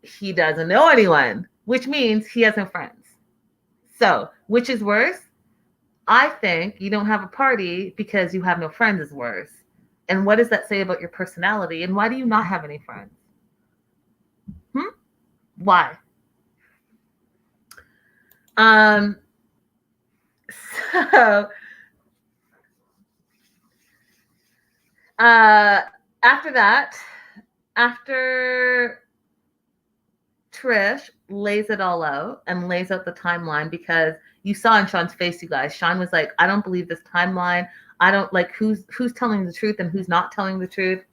A: he doesn't know anyone, which means he has no friends. So which is worse? I think you don't have a party because you have no friends is worse. And what does that say about your personality? And why do you not have any friends? Why? So after that, after Trish lays it all out and lays out the timeline, because you saw in Sean's face, you guys, Sean was like, I don't believe this timeline. I don't who's telling the truth and who's not telling the truth.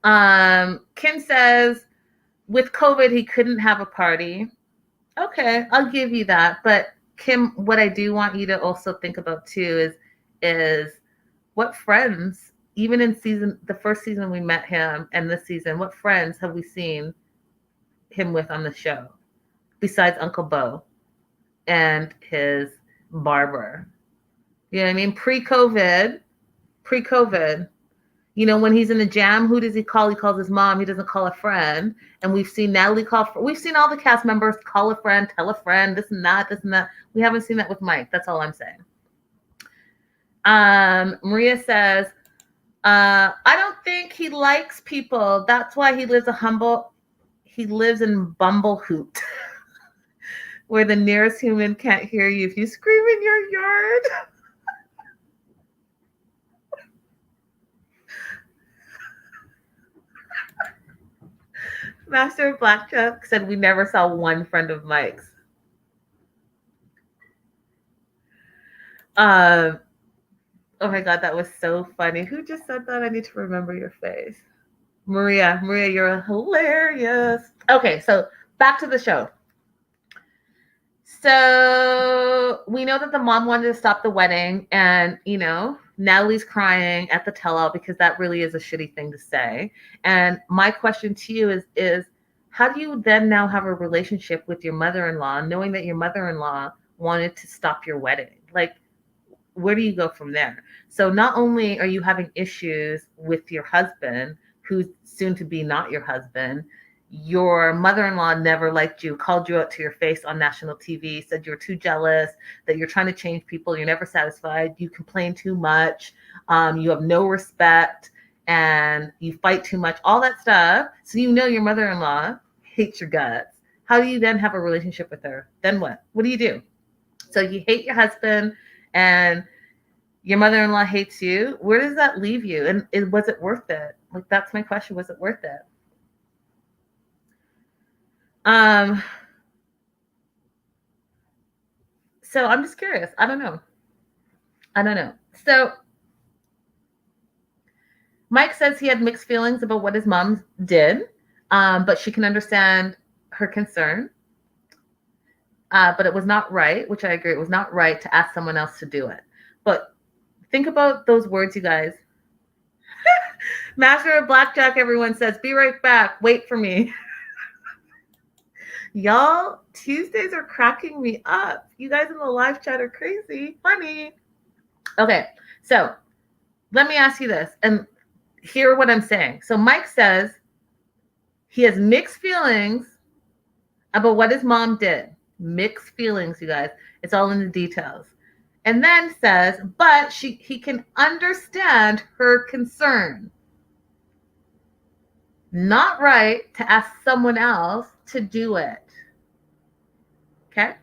A: Kim says with COVID, he couldn't have a party. Okay, I'll give you that. But Kim, what I do want you to also think about too is what friends, even in the first season we met him, and this season, what friends have we seen him with on the show besides Uncle Bo and his barber? You know what I mean? Pre-COVID, when he's in the jam, who does he call? He calls his mom. He doesn't call a friend. And we've seen Natalie we've seen all the cast members call a friend, tell a friend, this and that. We haven't seen that with Mike. That's all I'm saying. Maria says, I don't think he likes people. That's why he lives in Bumblehoot, where the nearest human can't hear you if you scream in your yard. Master of Blackjack said we never saw one friend of Mike's. Oh my God, that was so funny. Who just said that? I need to remember your face. Maria, you're hilarious. Okay, so back to the show. So we know that the mom wanted to stop the wedding, and Natalie's crying at the tell-all because that really is a shitty thing to say. And my question to you is how do you then now have a relationship with your mother-in-law, knowing that your mother-in-law wanted to stop your wedding? Where do you go from there? So not only are you having issues with your husband, who's soon to be not your husband, your mother-in-law never liked you, called you out to your face on national TV, said you're too jealous, that you're trying to change people, you're never satisfied, you complain too much, you have no respect, and you fight too much, all that stuff. So you know your mother-in-law hates your guts. How do you then have a relationship with her? Then what? What do you do? So you hate your husband and your mother-in-law hates you. Where does that leave you? And was it worth it? Like, that's my question. Was it worth it? So I'm just curious. I don't know. So Mike says he had mixed feelings about what his mom did, but she can understand her concern. But it was not right, which I agree. It was not right to ask someone else to do it. But think about those words, you guys. Master of Blackjack, everyone says, be right back. Wait for me. Y'all, Tuesdays are cracking me up. You guys in the live chat are crazy. Funny. Okay, so let me ask you this and hear what I'm saying. So Mike says he has mixed feelings about what his mom did. Mixed feelings, you guys. It's all in the details. And then says, but he can understand her concern. Not right to ask someone else to do it. Okay?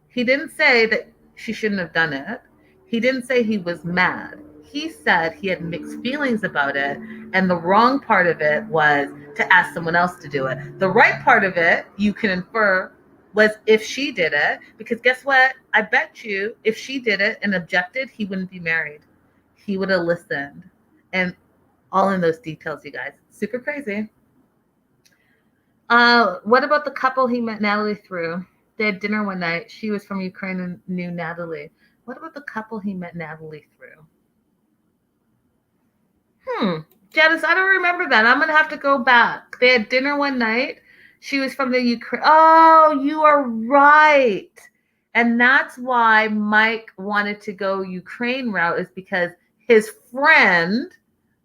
A: He didn't say that she shouldn't have done it. He didn't say he was mad. He said he had mixed feelings about it, and the wrong part of it was to ask someone else to do it. The right part of it, you can infer, was if she did it, because guess what? I bet you if she did it and objected, he wouldn't be married. He would have listened. And all in those details, you guys. Super crazy. What about the couple he met Natalie through? They had dinner one night. She was from Ukraine and knew Natalie. What about the couple he met Natalie through? Janice, I don't remember that. I'm going to have to go back. They had dinner one night. She was from the Ukraine. Oh, you are right. And that's why Mike wanted to go Ukraine route, is because his friend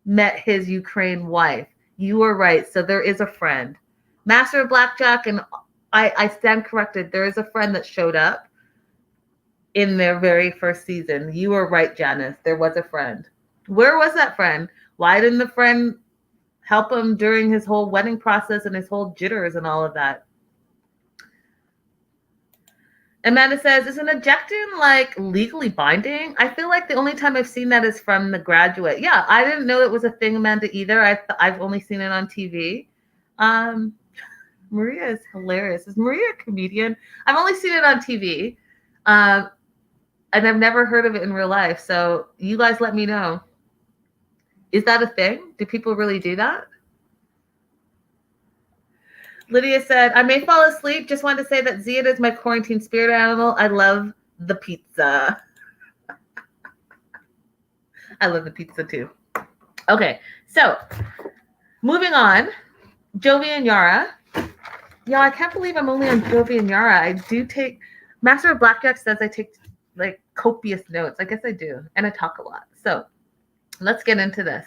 A: met his Ukraine wife. You are right. So there is a friend. Master of Blackjack, and I stand corrected. There is a friend that showed up in their very first season. You were right, Janice. There was a friend. Where was that friend? Why didn't the friend help him during his whole wedding process and his whole jitters and all of that? Amanda says, is an objection like legally binding? I feel like the only time I've seen that is from The Graduate. Yeah, I didn't know it was a thing, Amanda, either. I've only seen it on TV. Maria is hilarious. Is Maria a comedian? I've only seen it on TV. And I've never heard of it in real life. So you guys let me know. Is that a thing? Do people really do that? Lydia said, I may fall asleep. Just wanted to say that Ziad is my quarantine spirit animal. I love the pizza. I love the pizza too. Okay, so moving on. Jovi and Yara. Y'all, I can't believe I'm only on Jovi and Yara. I do take, Master of Blackjack says I take like copious notes. I guess I do. And I talk a lot. So let's get into this.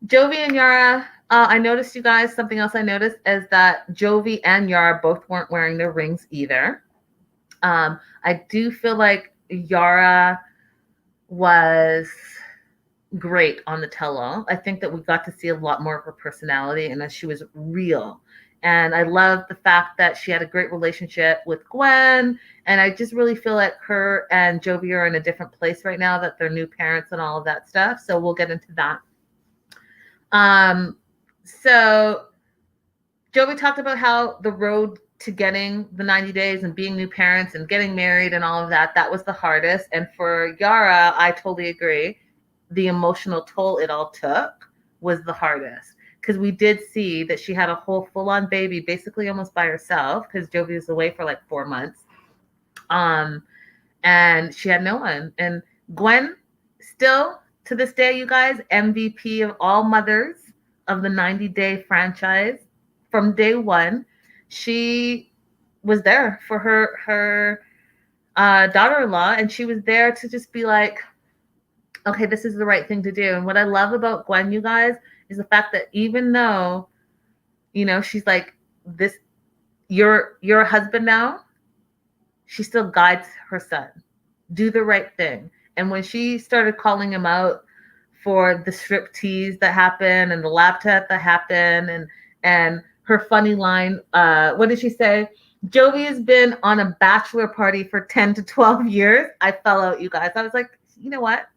A: Jovi and Yara, I noticed, you guys, something else I noticed is that Jovi and Yara both weren't wearing their rings either. I do feel like Yara was great on the tell-all. I think that we got to see a lot more of her personality and that she was real. And I love the fact that she had a great relationship with Gwen. And I just really feel like her and Jovi are in a different place right now, that they're new parents and all of that stuff. So we'll get into that. So Jovi talked about how the road to getting the 90 days and being new parents and getting married and all of that, that was the hardest. And for Yara, I totally agree. The emotional toll it all took was the hardest. Because we did see that she had a whole full-on baby basically almost by herself, because Jovi was away for like 4 months. And she had no one. And Gwen, still to this day, you guys, MVP of all mothers of the 90-day franchise from day one. She was there for her daughter-in-law, and she was there to just be like, okay, this is the right thing to do. And what I love about Gwen, you guys, is the fact that even though she's like, this, you're a husband now. She still guides her son. Do the right thing. And when she started calling him out for the strip tease that happened and the laptop that happened and her funny line, what did she say? Jovi has been on a bachelor party for 10 to 12 years. I fell out, you guys. I was like, you know what?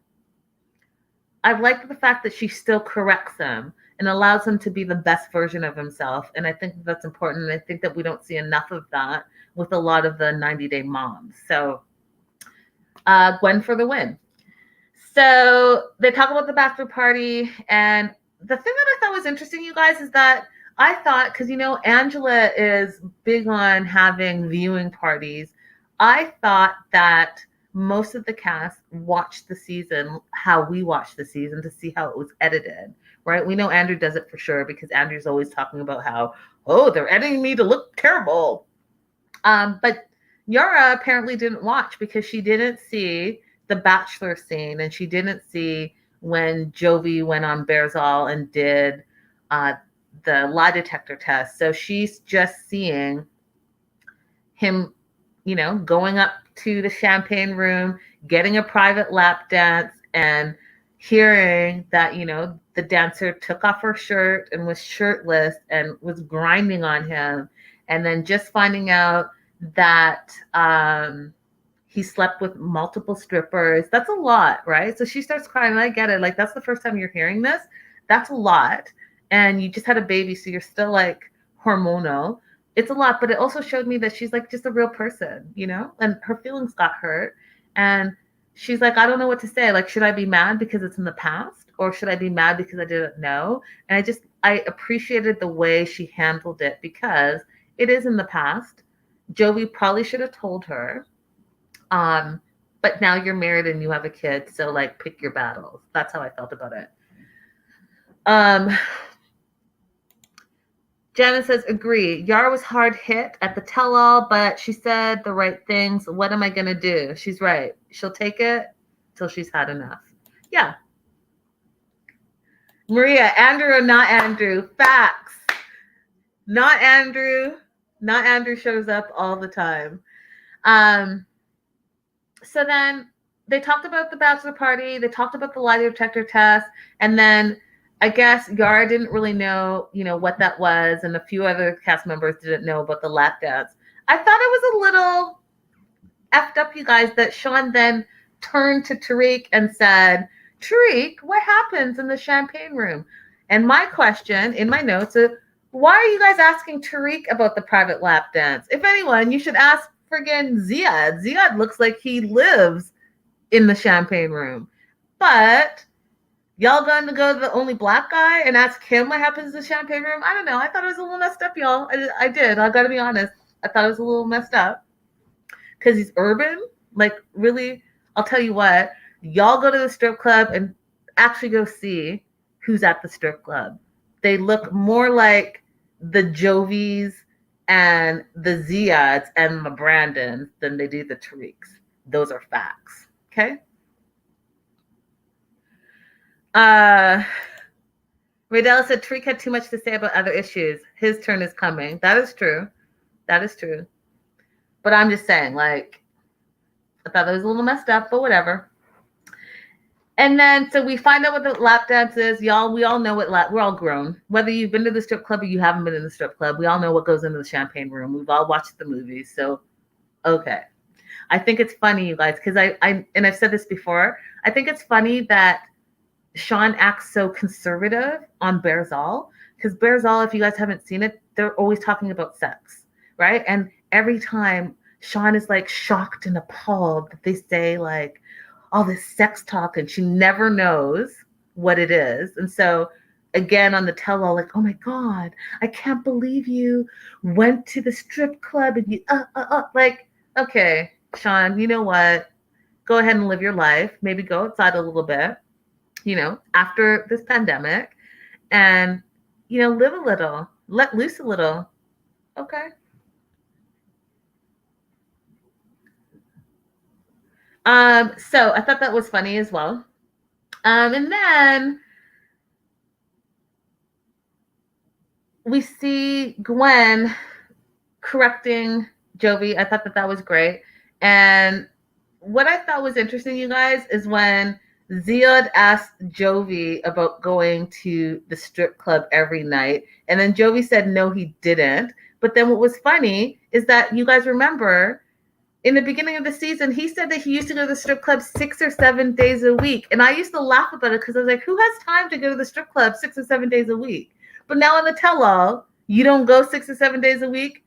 A: I like the fact that she still corrects him and allows him to be the best version of himself. And I think that's important. And I think that we don't see enough of that with a lot of the 90-day moms. So Gwen for the win. So they talk about the bachelor party. And the thing that I thought was interesting, you guys, is that I thought, because, Angela is big on having viewing parties. I thought that most of the cast watched the season how we watched the season to see how it was edited, right? We know Andrew does it for sure because Andrew's always talking about how, they're editing me to look terrible. But Yara apparently didn't watch because she didn't see the bachelor scene and she didn't see when Jovi went on Bearzall and did the lie detector test. So she's just seeing him, going up to the champagne room, getting a private lap dance, and hearing that, the dancer took off her shirt and was shirtless and was grinding on him. And then just finding out that he slept with multiple strippers. That's a lot, right? So she starts crying, and I get it. Like, that's the first time you're hearing this. That's a lot. And you just had a baby, so you're still like hormonal. It's a lot, but it also showed me that she's like just a real person, and her feelings got hurt. And she's like, I don't know what to say. Like, should I be mad because it's in the past, or should I be mad because I didn't know? And I appreciated the way she handled it because it is in the past. Jovi probably should have told her. But now you're married and you have a kid, so like pick your battles. That's how I felt about it. Janice says, agree. Yara was hard hit at the tell-all, but she said the right things. What am I going to do? She's right. She'll take it till she's had enough. Yeah. Maria, Andrew or not Andrew? Facts. Not Andrew. Not Andrew shows up all the time. So then they talked about the bachelor party. They talked about the lie detector test. And then I guess Yara didn't really know, what that was. And a few other cast members didn't know about the lap dance. I thought it was a little effed up, you guys, that Sean then turned to Tariq and said, Tariq, what happens in the champagne room? And my question in my notes is, why are you guys asking Tariq about the private lap dance? If anyone, you should ask friggin' Ziad. Ziad looks like he lives in the champagne room. But y'all going to go to the only black guy and ask him what happens in the champagne room? I don't know. I thought it was a little messed up, y'all. I did. I got to be honest. I thought it was a little messed up because he's urban. Like, really, I'll tell you what. Y'all go to the strip club and actually go see who's at the strip club. They look more like the Jovis and the Ziads and the Brandons than they do the Tariqs. Those are facts. Okay? Radella said Tariq had too much to say about other issues. His turn is coming. That is true. That is true. But I'm just saying, like, I thought that was a little messed up, but whatever. And then, so we find out what the lap dance is. Y'all, we all know we're all grown. Whether you've been to the strip club or you haven't been in the strip club, we all know what goes into the champagne room. We've all watched the movies. So, okay. I think it's funny, you guys, because and I've said this before, I think it's funny that Sean acts so conservative on Bearzall, because Bearzall, if you guys haven't seen it, they're always talking about sex, right? And every time Sean is like shocked and appalled that they say like all this sex talk and she never knows what it is. And so again on the tell-all, like, oh my God, I can't believe you went to the strip club and you like, okay, Sean, you know what? Go ahead and live your life. Maybe go outside a little bit, after this pandemic, and, live a little, let loose a little. Okay. So I thought that was funny as well. And then we see Gwen correcting Jovi. I thought that was great. And what I thought was interesting, you guys, is when Ziad asked Jovi about going to the strip club every night. And then Jovi said, no, he didn't. But then what was funny is that you guys remember in the beginning of the season, he said that he used to go to the strip club 6 or 7 days a week. And I used to laugh about it because I was like, who has time to go to the strip club 6 or 7 days a week? But now on the tell-all, you don't go 6 or 7 days a week?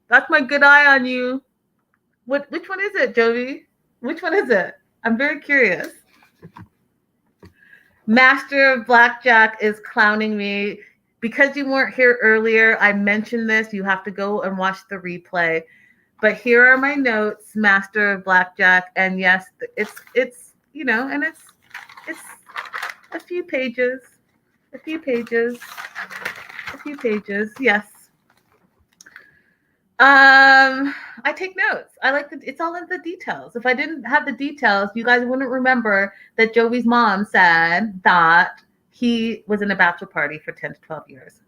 A: That's my good eye on you. Which one is it, Jovi? Which one is it? I'm very curious. Master of Blackjack is clowning me. Because you weren't here earlier, I mentioned this. You have to go and watch the replay. But here are my notes, Master of Blackjack. And yes, it's you know, and it's a few pages. A few pages. Yes. I take notes. I like it's all in the details. If I didn't have the details, you guys wouldn't remember that Jovi's mom said that he was in a bachelor party for 10 to 12 years.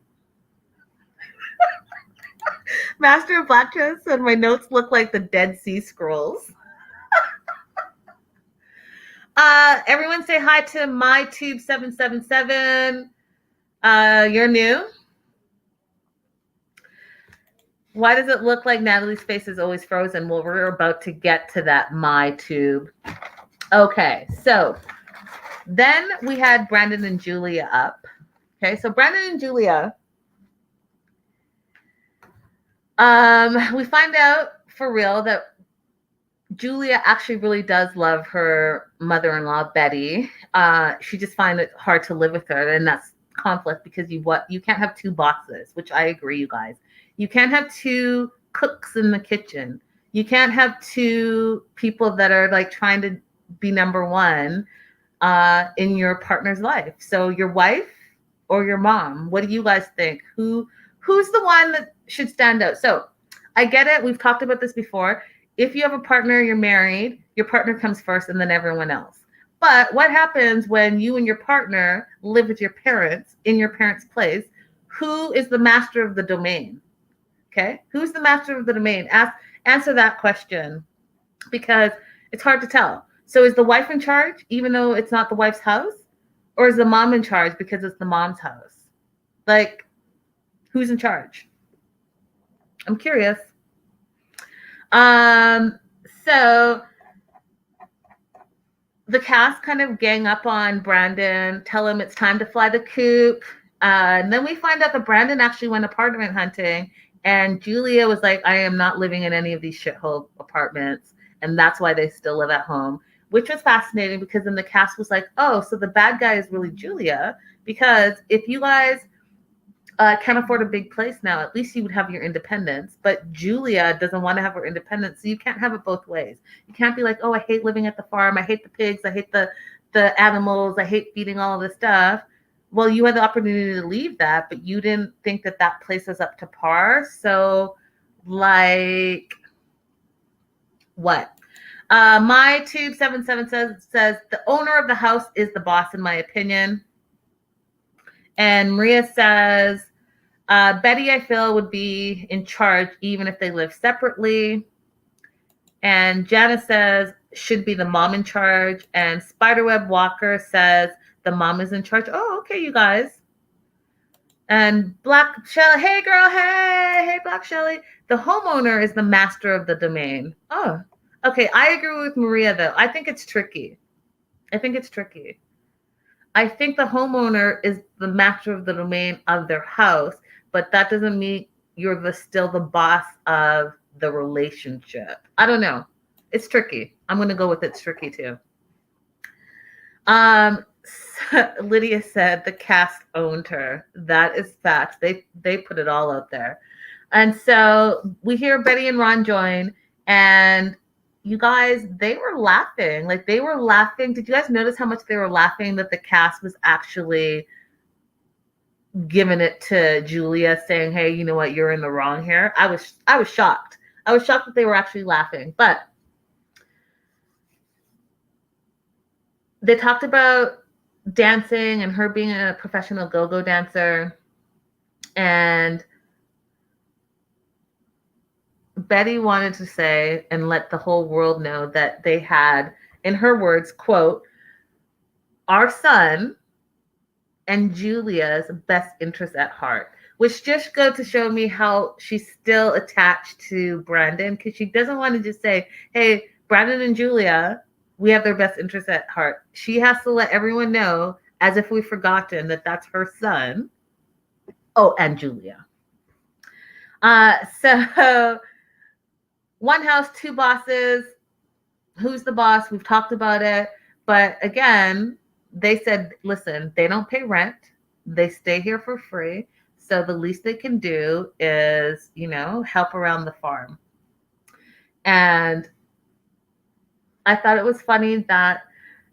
A: Master of Blackjack said my notes look like the Dead Sea Scrolls. Everyone say hi to MyTube777. You're new. Why does it look like Natalie's face is always frozen? Well, we're about to get to that, MyTube. Okay, so then we had Brandon and Julia up. Okay, so Brandon and Julia, we find out for real that Julia actually really does love her mother-in-law, Betty. She just finds it hard to live with her, and that's conflict because you can't have two bosses, which I agree, you guys. You can't have two cooks in the kitchen. You can't have two people that are like trying to be number one in your partner's life. So your wife or your mom, what do you guys think? Who's the one that should stand out? So I get it. We've talked about this before. If you have a partner, you're married, your partner comes first and then everyone else. But what happens when you and your partner live with your parents in your parents' place? Who is the master of the domain? Okay, who's the master of the domain? Answer that question because it's hard to tell. So is the wife in charge even though it's not the wife's house? Or is the mom in charge because it's the mom's house? Like, who's in charge? I'm curious. So the cast kind of gang up on Brandon, tell him it's time to fly the coop. And then we find out that Brandon actually went apartment hunting. And Julia was like, I am not living in any of these shithole apartments. And that's why they still live at home, which was fascinating because then the cast was like, oh, so the bad guy is really Julia. Because if you guys can't afford a big place now, at least you would have your independence. But Julia doesn't want to have her independence. So you can't have it both ways. You can't be like, oh, I hate living at the farm. I hate the pigs. I hate the animals. I hate feeding all of this stuff. Well, you had the opportunity to leave that, but you didn't think that place was up to par. So, like, what? MyTube77 says the owner of the house is the boss, in my opinion. And Maria says, Betty, I feel, would be in charge even if they live separately. And Janice says, should be the mom in charge. And Spiderweb Walker says, the mom is in charge. Oh, okay, you guys. And Black Shelly, hey girl, hey Black Shelly. The homeowner is the master of the domain. Oh, okay. I agree with Maria though. I think it's tricky. I think the homeowner is the master of the domain of their house, but that doesn't mean you're still the boss of the relationship. I don't know. It's tricky. I'm gonna go with it's tricky too. Lydia said the cast owned her. That is fact. They put it all out there. And so we hear Betty and Ron join, and you guys, they were laughing. Like, they were laughing. Did you guys notice how much they were laughing that the cast was actually giving it to Julia, saying, hey, you know what, you're in the wrong here? I was shocked. I was shocked that they were actually laughing. But they talked about dancing and her being a professional go-go dancer. And Betty wanted to say and let the whole world know that they had, in her words, quote, our son and Julia's best interest at heart, which just go to show me how she's still attached to Brandon, because she doesn't want to just say, hey, Brandon and Julia, we have their best interest at heart. She has to let everyone know, as if we've forgotten, that that's her son. Oh, and Julia. So one house, two bosses. Who's the boss? We've talked about it. But again, they said, listen, they don't pay rent. They stay here for free. So the least they can do is, help around the farm. And I thought it was funny that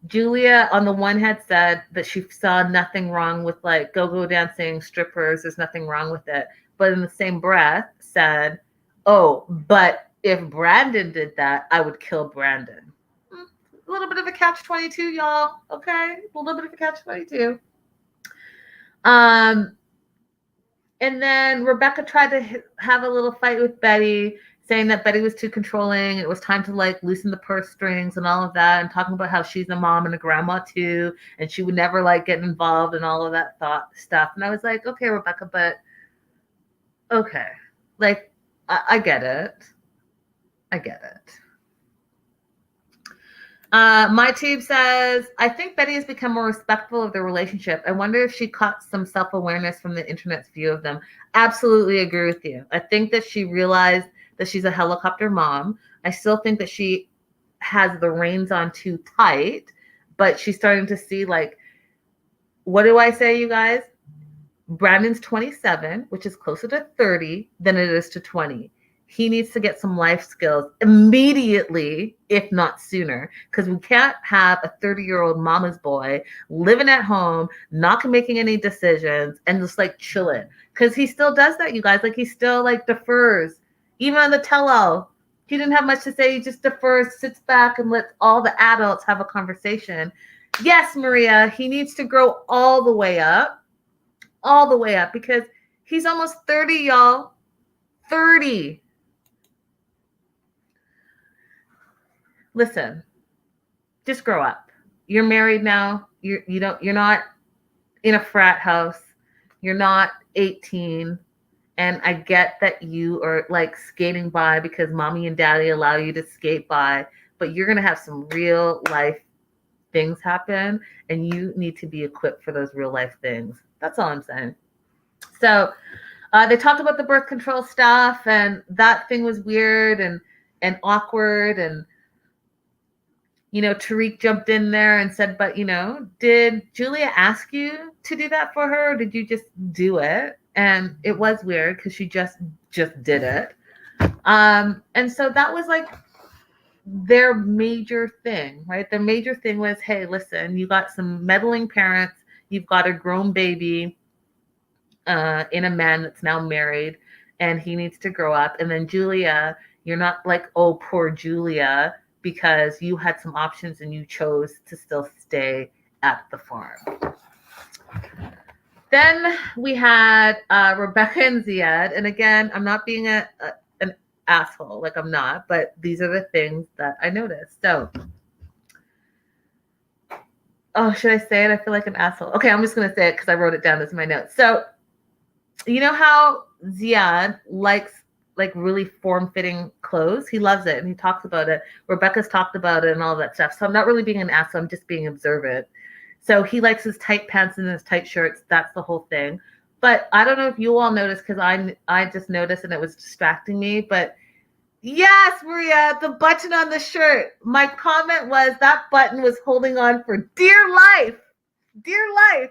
A: Julia, on the one hand, said that she saw nothing wrong with like go-go dancing, strippers. There's nothing wrong with it. But in the same breath said, oh, but if Brandon did that, I would kill Brandon. A little bit of a catch-22, y'all. Okay? A little bit of a catch-22. And then Rebecca tried to have a little fight with Betty, saying that Betty was too controlling. It was time to like loosen the purse strings and all of that, and talking about how she's a mom and a grandma too, and she would never like get involved in all of that stuff. And I was like, okay, Rebecca, but okay. Like, I get it. I get it. My tube says, I think Betty has become more respectful of their relationship. I wonder if she caught some self-awareness from the internet's view of them. Absolutely agree with you. I think that she realized that she's a helicopter mom. I still think that she has the reins on too tight, but she's starting to see, like, what do I say, you guys? Brandon's 27, which is closer to 30 than it is to 20. He needs to get some life skills immediately, if not sooner, because we can't have a 30-year-old mama's boy living at home, not making any decisions, and just like chilling. Because he still does that, you guys. Like, he still like defers. Even on the tell-all, he didn't have much to say. He just defers, sits back, and lets all the adults have a conversation. Yes, Maria, he needs to grow all the way up, because he's almost 30, y'all. 30. Listen, just grow up. You're married now. You're not in a frat house. You're not 18. And I get that you are like skating by because mommy and daddy allow you to skate by, but you're going to have some real life things happen, and you need to be equipped for those real life things. That's all I'm saying. So they talked about the birth control stuff, and that thing was weird and awkward. And, Tariq jumped in there and said, but, did Julia ask you to do that for her? Or did you just do it? And it was weird because she just did it. And so that was like their major thing, right? Their major thing was, hey, listen, you got some meddling parents. You've got a grown baby in a man that's now married, and he needs to grow up. And then Julia, you're not like, oh, poor Julia, because you had some options and you chose to still stay at the farm. Then we had Rebecca and Ziad. And again, I'm not being an asshole, like I'm not, but these are the things that I noticed. So, oh, should I say it? I feel like an asshole. Okay, I'm just going to say it because I wrote it down as my notes. So, you know how Ziad likes like really form-fitting clothes? He loves it and he talks about it. Rebecca's talked about it and all that stuff. So I'm not really being an asshole. I'm just being observant. So he likes his tight pants and his tight shirts. That's the whole thing. But I don't know if you all noticed, because I just noticed and it was distracting me. But yes, Maria, the button on the shirt. My comment was that button was holding on for dear life. Dear life.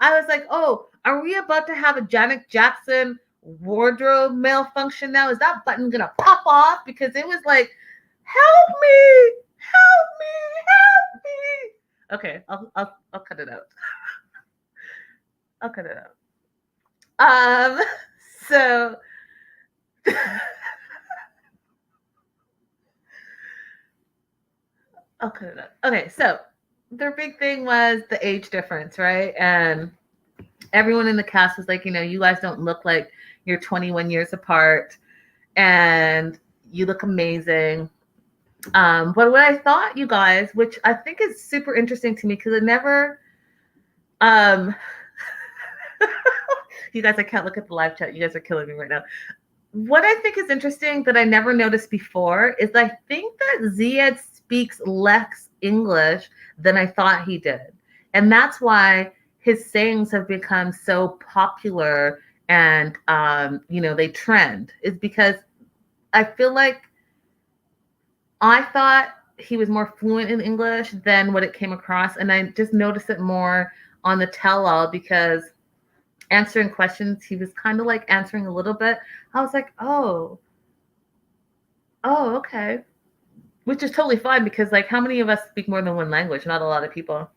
A: I was like, oh, are we about to have a Janet Jackson wardrobe malfunction now? Is that button going to pop off? Because it was like, help me, help me, help me. Okay, I'll cut it out. I'll cut it out. So I'll cut it out. Okay, so their big thing was the age difference, right? And everyone in the cast was like, you guys don't look like you're 21 years apart, and you look amazing. But what I thought, you guys, which I think is super interesting to me, because it never, you guys, I can't look at the live chat. You guys are killing me right now. What I think is interesting that I never noticed before is I think that Ziad speaks less English than I thought he did. And that's why his sayings have become so popular and, they trend, is because I feel like I thought he was more fluent in English than what it came across. And I just noticed it more on the tell-all, because answering questions, he was kind of like answering a little bit. I was like, oh, okay. Which is totally fine, because like, how many of us speak more than one language? Not a lot of people.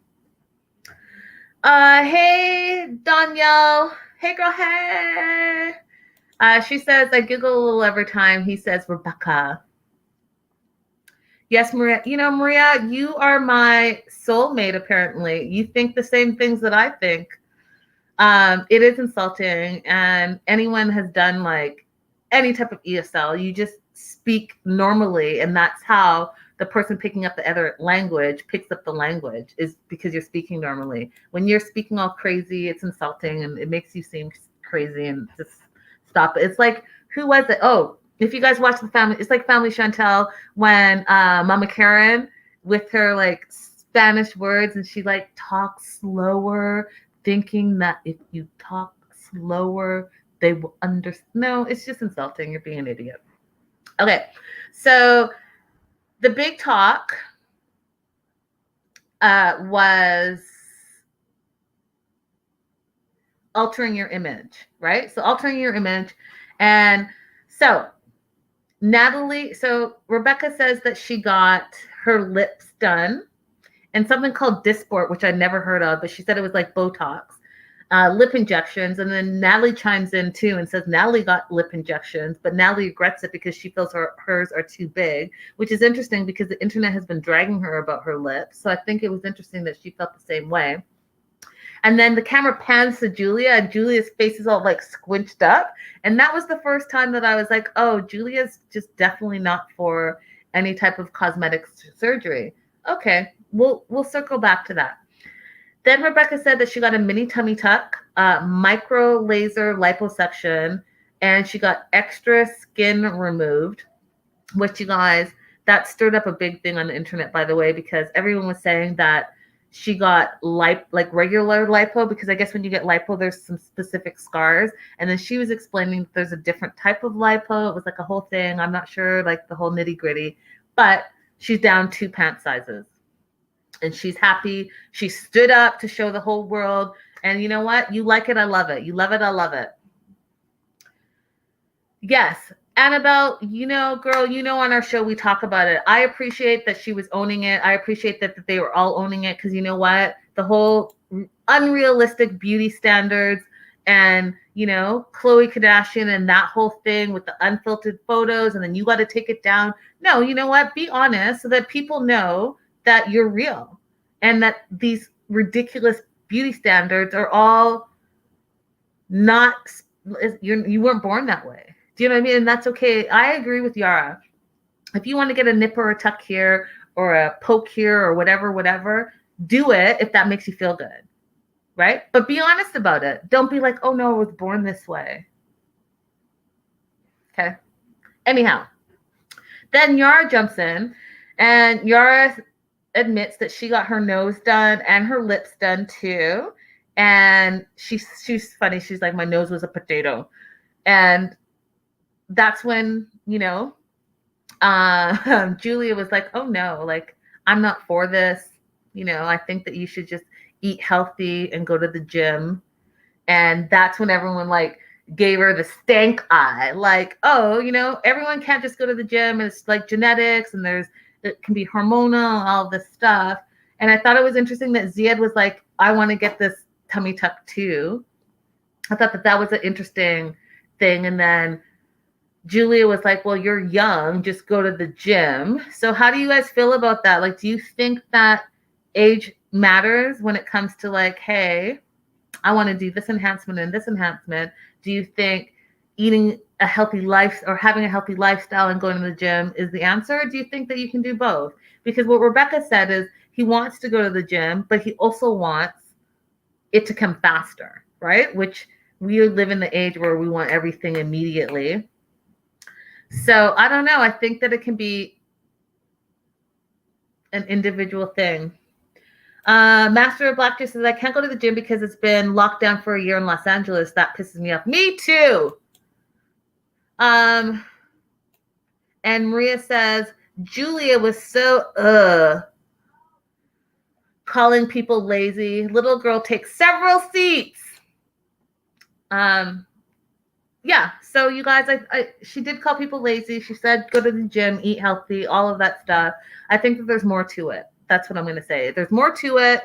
A: Hey, Danielle. Hey, girl, hey. She says, I giggle a little every time he says Rebecca. Yes, Maria. Maria, you are my soulmate, apparently. You think the same things that I think. It is insulting, and anyone has done like any type of ESL, you just speak normally, and that's how the person picking up the other language picks up the language, is because you're speaking normally. When you're speaking all crazy, it's insulting, and it makes you seem crazy, and just stop it. It's like, who was it? Oh, if you guys watch the family, it's like Family Chantel, when Mama Karen with her like Spanish words, and she like talks slower, thinking that if you talk slower, they will understand. No, it's just insulting. You're being an idiot. Okay, so the big talk was altering your image, right? So altering your image. And so Rebecca says that she got her lips done and something called Dysport, which I never heard of, but she said it was like Botox, lip injections. And then Natalie chimes in too and says Natalie got lip injections, but Natalie regrets it because she feels hers are too big, which is interesting because the internet has been dragging her about her lips. So I think it was interesting that she felt the same way. And then the camera pans to Julia, and Julia's face is all like squinched up. And that was the first time that I was like, oh, Julia's just definitely not for any type of cosmetic surgery. Okay, we'll circle back to that. Then Rebecca said that she got a mini tummy tuck, micro laser liposuction, and she got extra skin removed, which, you guys, that stirred up a big thing on the internet, by the way, because everyone was saying that she got like regular lipo, because I guess when you get lipo, there's some specific scars. And then she was explaining that there's a different type of lipo. It was like a whole thing. I'm not sure, like the whole nitty gritty, but she's down 2 pant sizes. And she's happy. She stood up to show the whole world. And you know what? You like it, I love it. You love it, I love it. Yes, Annabelle, girl, on our show we talk about it. I appreciate that she was owning it. I appreciate that they were all owning it, because you know what? The whole unrealistic beauty standards and, Khloe Kardashian and that whole thing with the unfiltered photos, and then you got to take it down. No, you know what? Be honest so that people know that you're real, and that these ridiculous beauty standards are all not, you weren't born that way. Do you know what I mean? And that's okay. I agree with Yara. If you want to get a nip or a tuck here or a poke here or whatever, do it if that makes you feel good, right? But be honest about it. Don't be like, oh no, I was born this way. Okay. Anyhow, then Yara jumps in, and Yara admits that she got her nose done and her lips done too. And she's funny. She's like, my nose was a potato. And that's when, Julia was like, oh no, like, I'm not for this. I think that you should just eat healthy and go to the gym. And that's when everyone like gave her the stank eye. Like, oh, everyone can't just go to the gym. It's like genetics, and it can be hormonal and all this stuff. And I thought it was interesting that Ziad was like, I want to get this tummy tuck too. I thought that was an interesting thing. And then Julia was like, well, you're young, just go to the gym. So how do you guys feel about that? Like, do you think that age matters when it comes to like, hey, I want to do this enhancement and this enhancement. Do you think eating a healthy life or having a healthy lifestyle and going to the gym is the answer? Or do you think that you can do both? Because what Rebecca said is he wants to go to the gym, but he also wants it to come faster, right? Which we live in the age where we want everything immediately. So I don't know. I think that it can be an individual thing. Master of Black just says, I can't go to the gym because it's been locked down for a year in Los Angeles. That pisses me off. Me too. And Maria says, Julia was so calling people lazy. Little girl takes several seats. Yeah, so you guys, she did call people lazy. She said, go to the gym, eat healthy, all of that stuff. I think that there's more to it. That's what I'm going to say. There's more to it.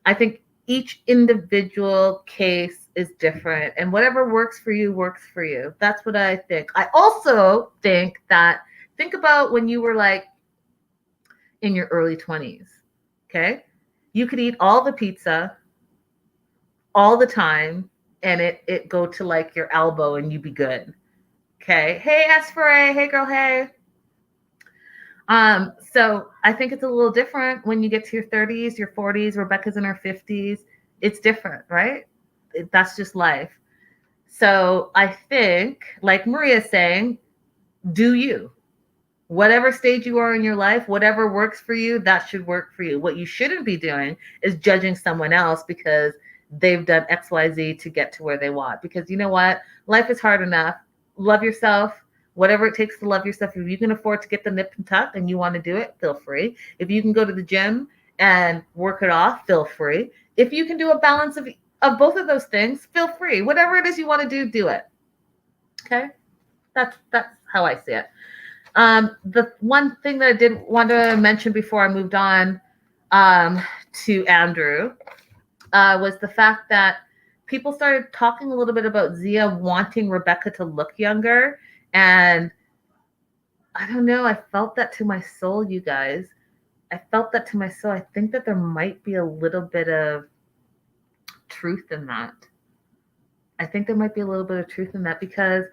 A: I think each individual case is different, and whatever works for you works for you. That's what I think. I also think about when you were like in your early 20s, okay? You could eat all the pizza all the time, and it go to like your elbow and you be good. Okay. Hey, S4A. Hey, girl. Hey. So I think it's a little different when you get to your 30s, your 40s. Rebecca's in her 50s. It's different, right? That's just life. So I think, like Maria's saying, do you. Whatever stage you are in your life, whatever works for you, that should work for you. What you shouldn't be doing is judging someone else because they've done XYZ to get to where they want. Because you know what? Life is hard enough. Love yourself. Whatever it takes to love yourself. If you can afford to get the nip and tuck and you want to do it, feel free. If you can go to the gym and work it off, feel free. If you can do a balance of both of those things, feel free. Whatever it is you want to do it. Okay? That's how I see it. The one thing that I did want to mention before I moved on to Andrew was the fact that people started talking a little bit about Ziad wanting Rebecca to look younger. And I don't know, I felt that to my soul, you guys. I felt that to my soul. I think that there might be a little bit of truth in that. I think there might be a little bit of truth in that because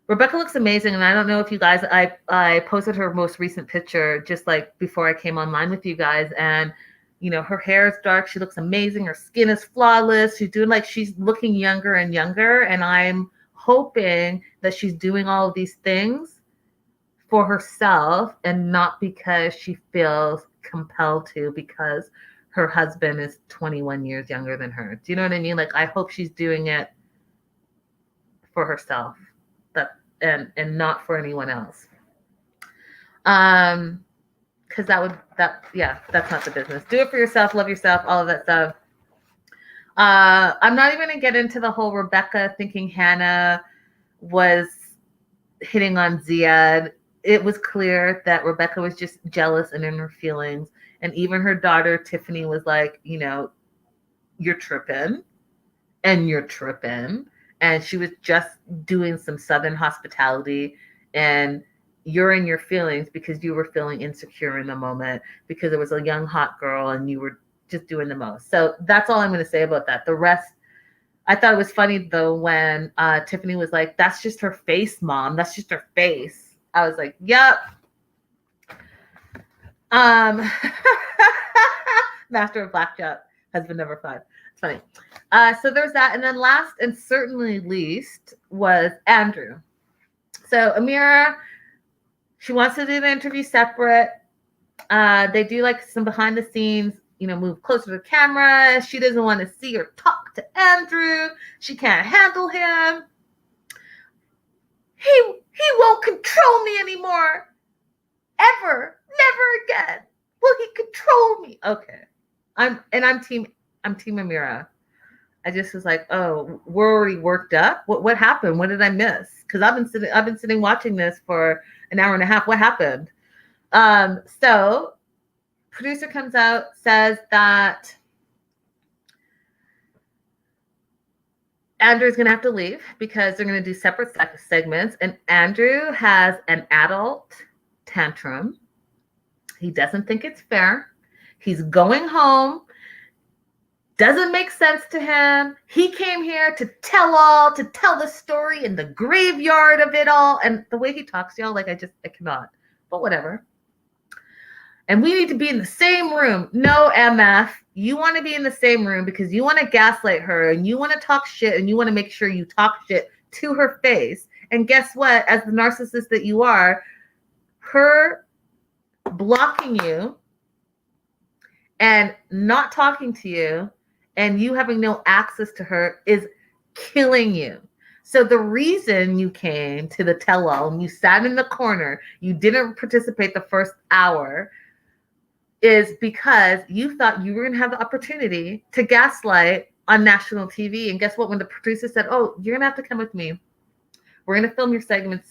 A: Rebecca looks amazing. And I don't know if you guys, I posted her most recent picture just like before I came online with you guys. And you know, her hair is dark. She looks amazing. Her skin is flawless. She's looking younger and younger. And I'm hoping that she's doing all of these things for herself and not because she feels compelled to because her husband is 21 years younger than her. Do you know what I mean? Like, I hope she's doing it for herself and not for anyone else. Because that's not the business. Do it for yourself, love yourself, all of that stuff. I'm not even going to get into the whole Rebecca thinking Hannah was hitting on Ziad. It was clear that Rebecca was just jealous and in her feelings. And even her daughter, Tiffany, was like, you know, you're tripping. And she was just doing some Southern hospitality and you're in your feelings because you were feeling insecure in the moment because it was a young hot girl and you were just doing the most. So that's all I'm going to say about that. The rest, I thought it was funny though when Tiffany was like, that's just her face, Mom. That's just her face. I was like, yep. Master of Blackjack, husband number 5. It's funny. So there's that. And then last and certainly least was Andrew. So Amira, she wants to do the interview separate. They do like some behind the scenes, you know, move closer to the camera. She doesn't want to see or talk to Andrew. She can't handle him. He won't control me anymore. Ever. Never again. Will he control me? Okay. I'm team Amira. I just was like, oh, we're already worked up. What happened? What did I miss? Because I've been sitting watching this for an hour and a half. What happened? So producer comes out, says that Andrew's going to have to leave because they're going to do separate segments. And Andrew has an adult tantrum. He doesn't think it's fair. He's going home. Doesn't make sense to him. He came here to tell the story in the graveyard of it all. And the way he talks to y'all, like, I cannot. But whatever. And we need to be in the same room. No, MF. You want to be in the same room because you want to gaslight her and you want to talk shit and you want to make sure you talk shit to her face. And guess what? As the narcissist that you are, her blocking you and not talking to you and you having no access to her is killing you. So the reason you came to the tell-all and you sat in the corner, you didn't participate the first hour, is because you thought you were going to have the opportunity to gaslight on national TV. And guess what? When the producer said, oh, you're going to have to come with me. We're going to film your segment.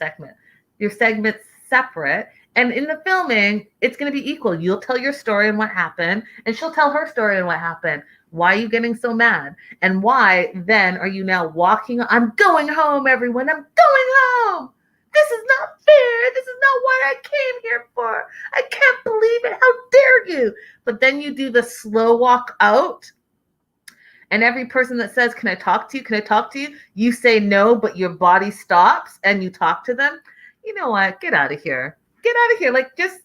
A: Your segment's separate. And in the filming, it's going to be equal. You'll tell your story and what happened, and she'll tell her story and what happened. Why are you getting so mad? And why then are you now walking? I'm going home, everyone. I'm going home. This is not fair. This is not what I came here for. I can't believe it. How dare you? But then you do the slow walk out. And every person that says, can I talk to you? Can I talk to you? You say no, but your body stops and you talk to them. You know what? Get out of here. Get out of here. Like, just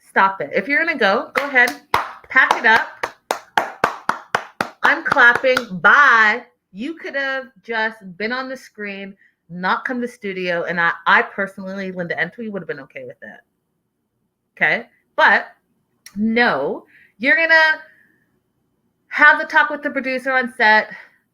A: stop it. If you're going to go ahead. Pack it up. I'm clapping. Bye. You could have just been on the screen, not come to the studio, and I personally, Linda Antwi, would have been okay with it. Okay? But no, you're going to have the talk with the producer on set,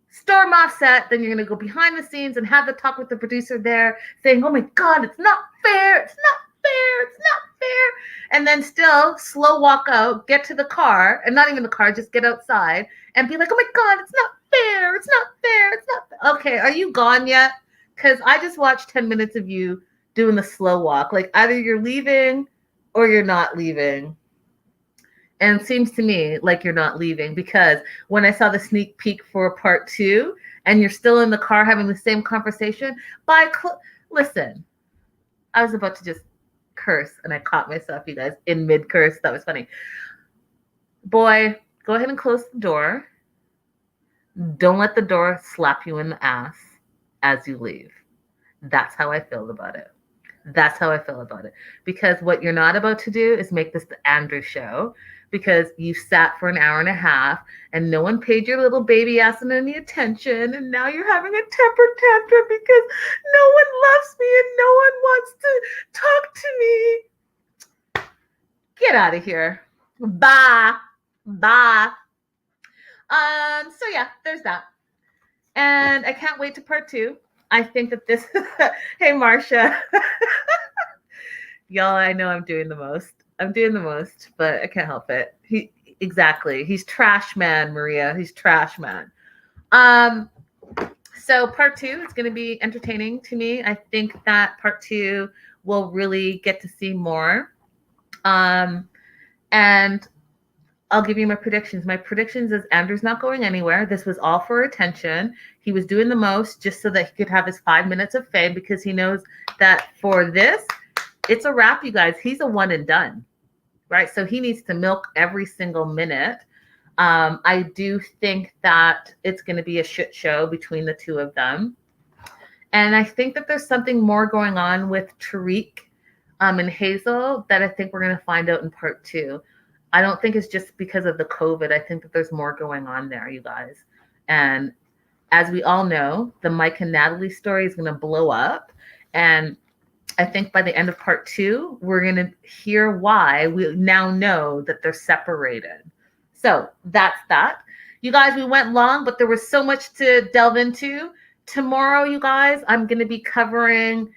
A: storm off set, then you're going to go behind the scenes and have the talk with the producer there saying, oh my God, it's not fair. It's not fair. It's not fair. And then still slow walk out, get to the car, and not even the car, just get outside and be like, oh my God, it's not fair. It's not fair. It's not fair. Okay, are you gone yet? Because I just watched 10 minutes of you doing the slow walk. Like, either you're leaving or you're not leaving. And it seems to me like you're not leaving, because when I saw the sneak peek for part 2 and you're still in the car having the same conversation, listen, I was about to just curse and I caught myself, you guys, in mid-curse. That was funny. Boy, go ahead and close the door. Don't let the door slap you in the ass as you leave. That's how I feel about it. That's how I feel about it. Because what you're not about to do is make this the Andrew show, because you sat for an hour and a half and no one paid your little baby ass any attention, and now you're having a temper tantrum because no one loves me and no one wants to talk to me. Get out of here. Bye. Bye. So yeah, there's that. And I can't wait to part 2. I think that this, hey, Marcia. Y'all, I know I'm doing the most, but I can't help it. He's trash man, Maria. He's trash man. So part 2 is going to be entertaining to me. I think that part 2 will really get to see more. And I'll give you my predictions. My predictions is Andrew's not going anywhere. This was all for attention. He was doing the most just so that he could have his 5 minutes of fame, because he knows that for this, it's a wrap, you guys. He's a one and done, right? So he needs to milk every single minute. I do think that it's going to be a shit show between the two of them. And I think that there's something more going on with Tariq and Hazel that I think we're going to find out in part 2. I don't think it's just because of the COVID. I think that there's more going on there, you guys. And as we all know, the Mike and Natalie story is going to blow up. And I think by the end of part 2, we're going to hear why we now know that they're separated. So that's that. You guys, we went long, but there was so much to delve into. Tomorrow, you guys, I'm going to be covering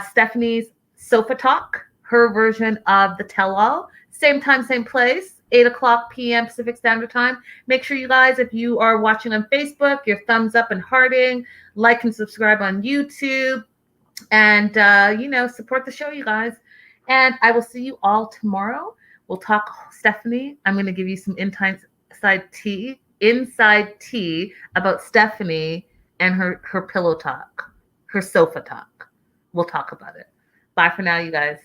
A: Stephanie's Sofa Talk, her version of the tell-all. Same time, same place, 8:00 p.m. Pacific Standard Time. Make sure, you guys, if you are watching on Facebook, your thumbs up and hearting, like and subscribe on YouTube, and, support the show, you guys. And I will see you all tomorrow. We'll talk Stephanie. I'm going to give you some inside tea about Stephanie and her pillow talk, her sofa talk. We'll talk about it. Bye for now, you guys.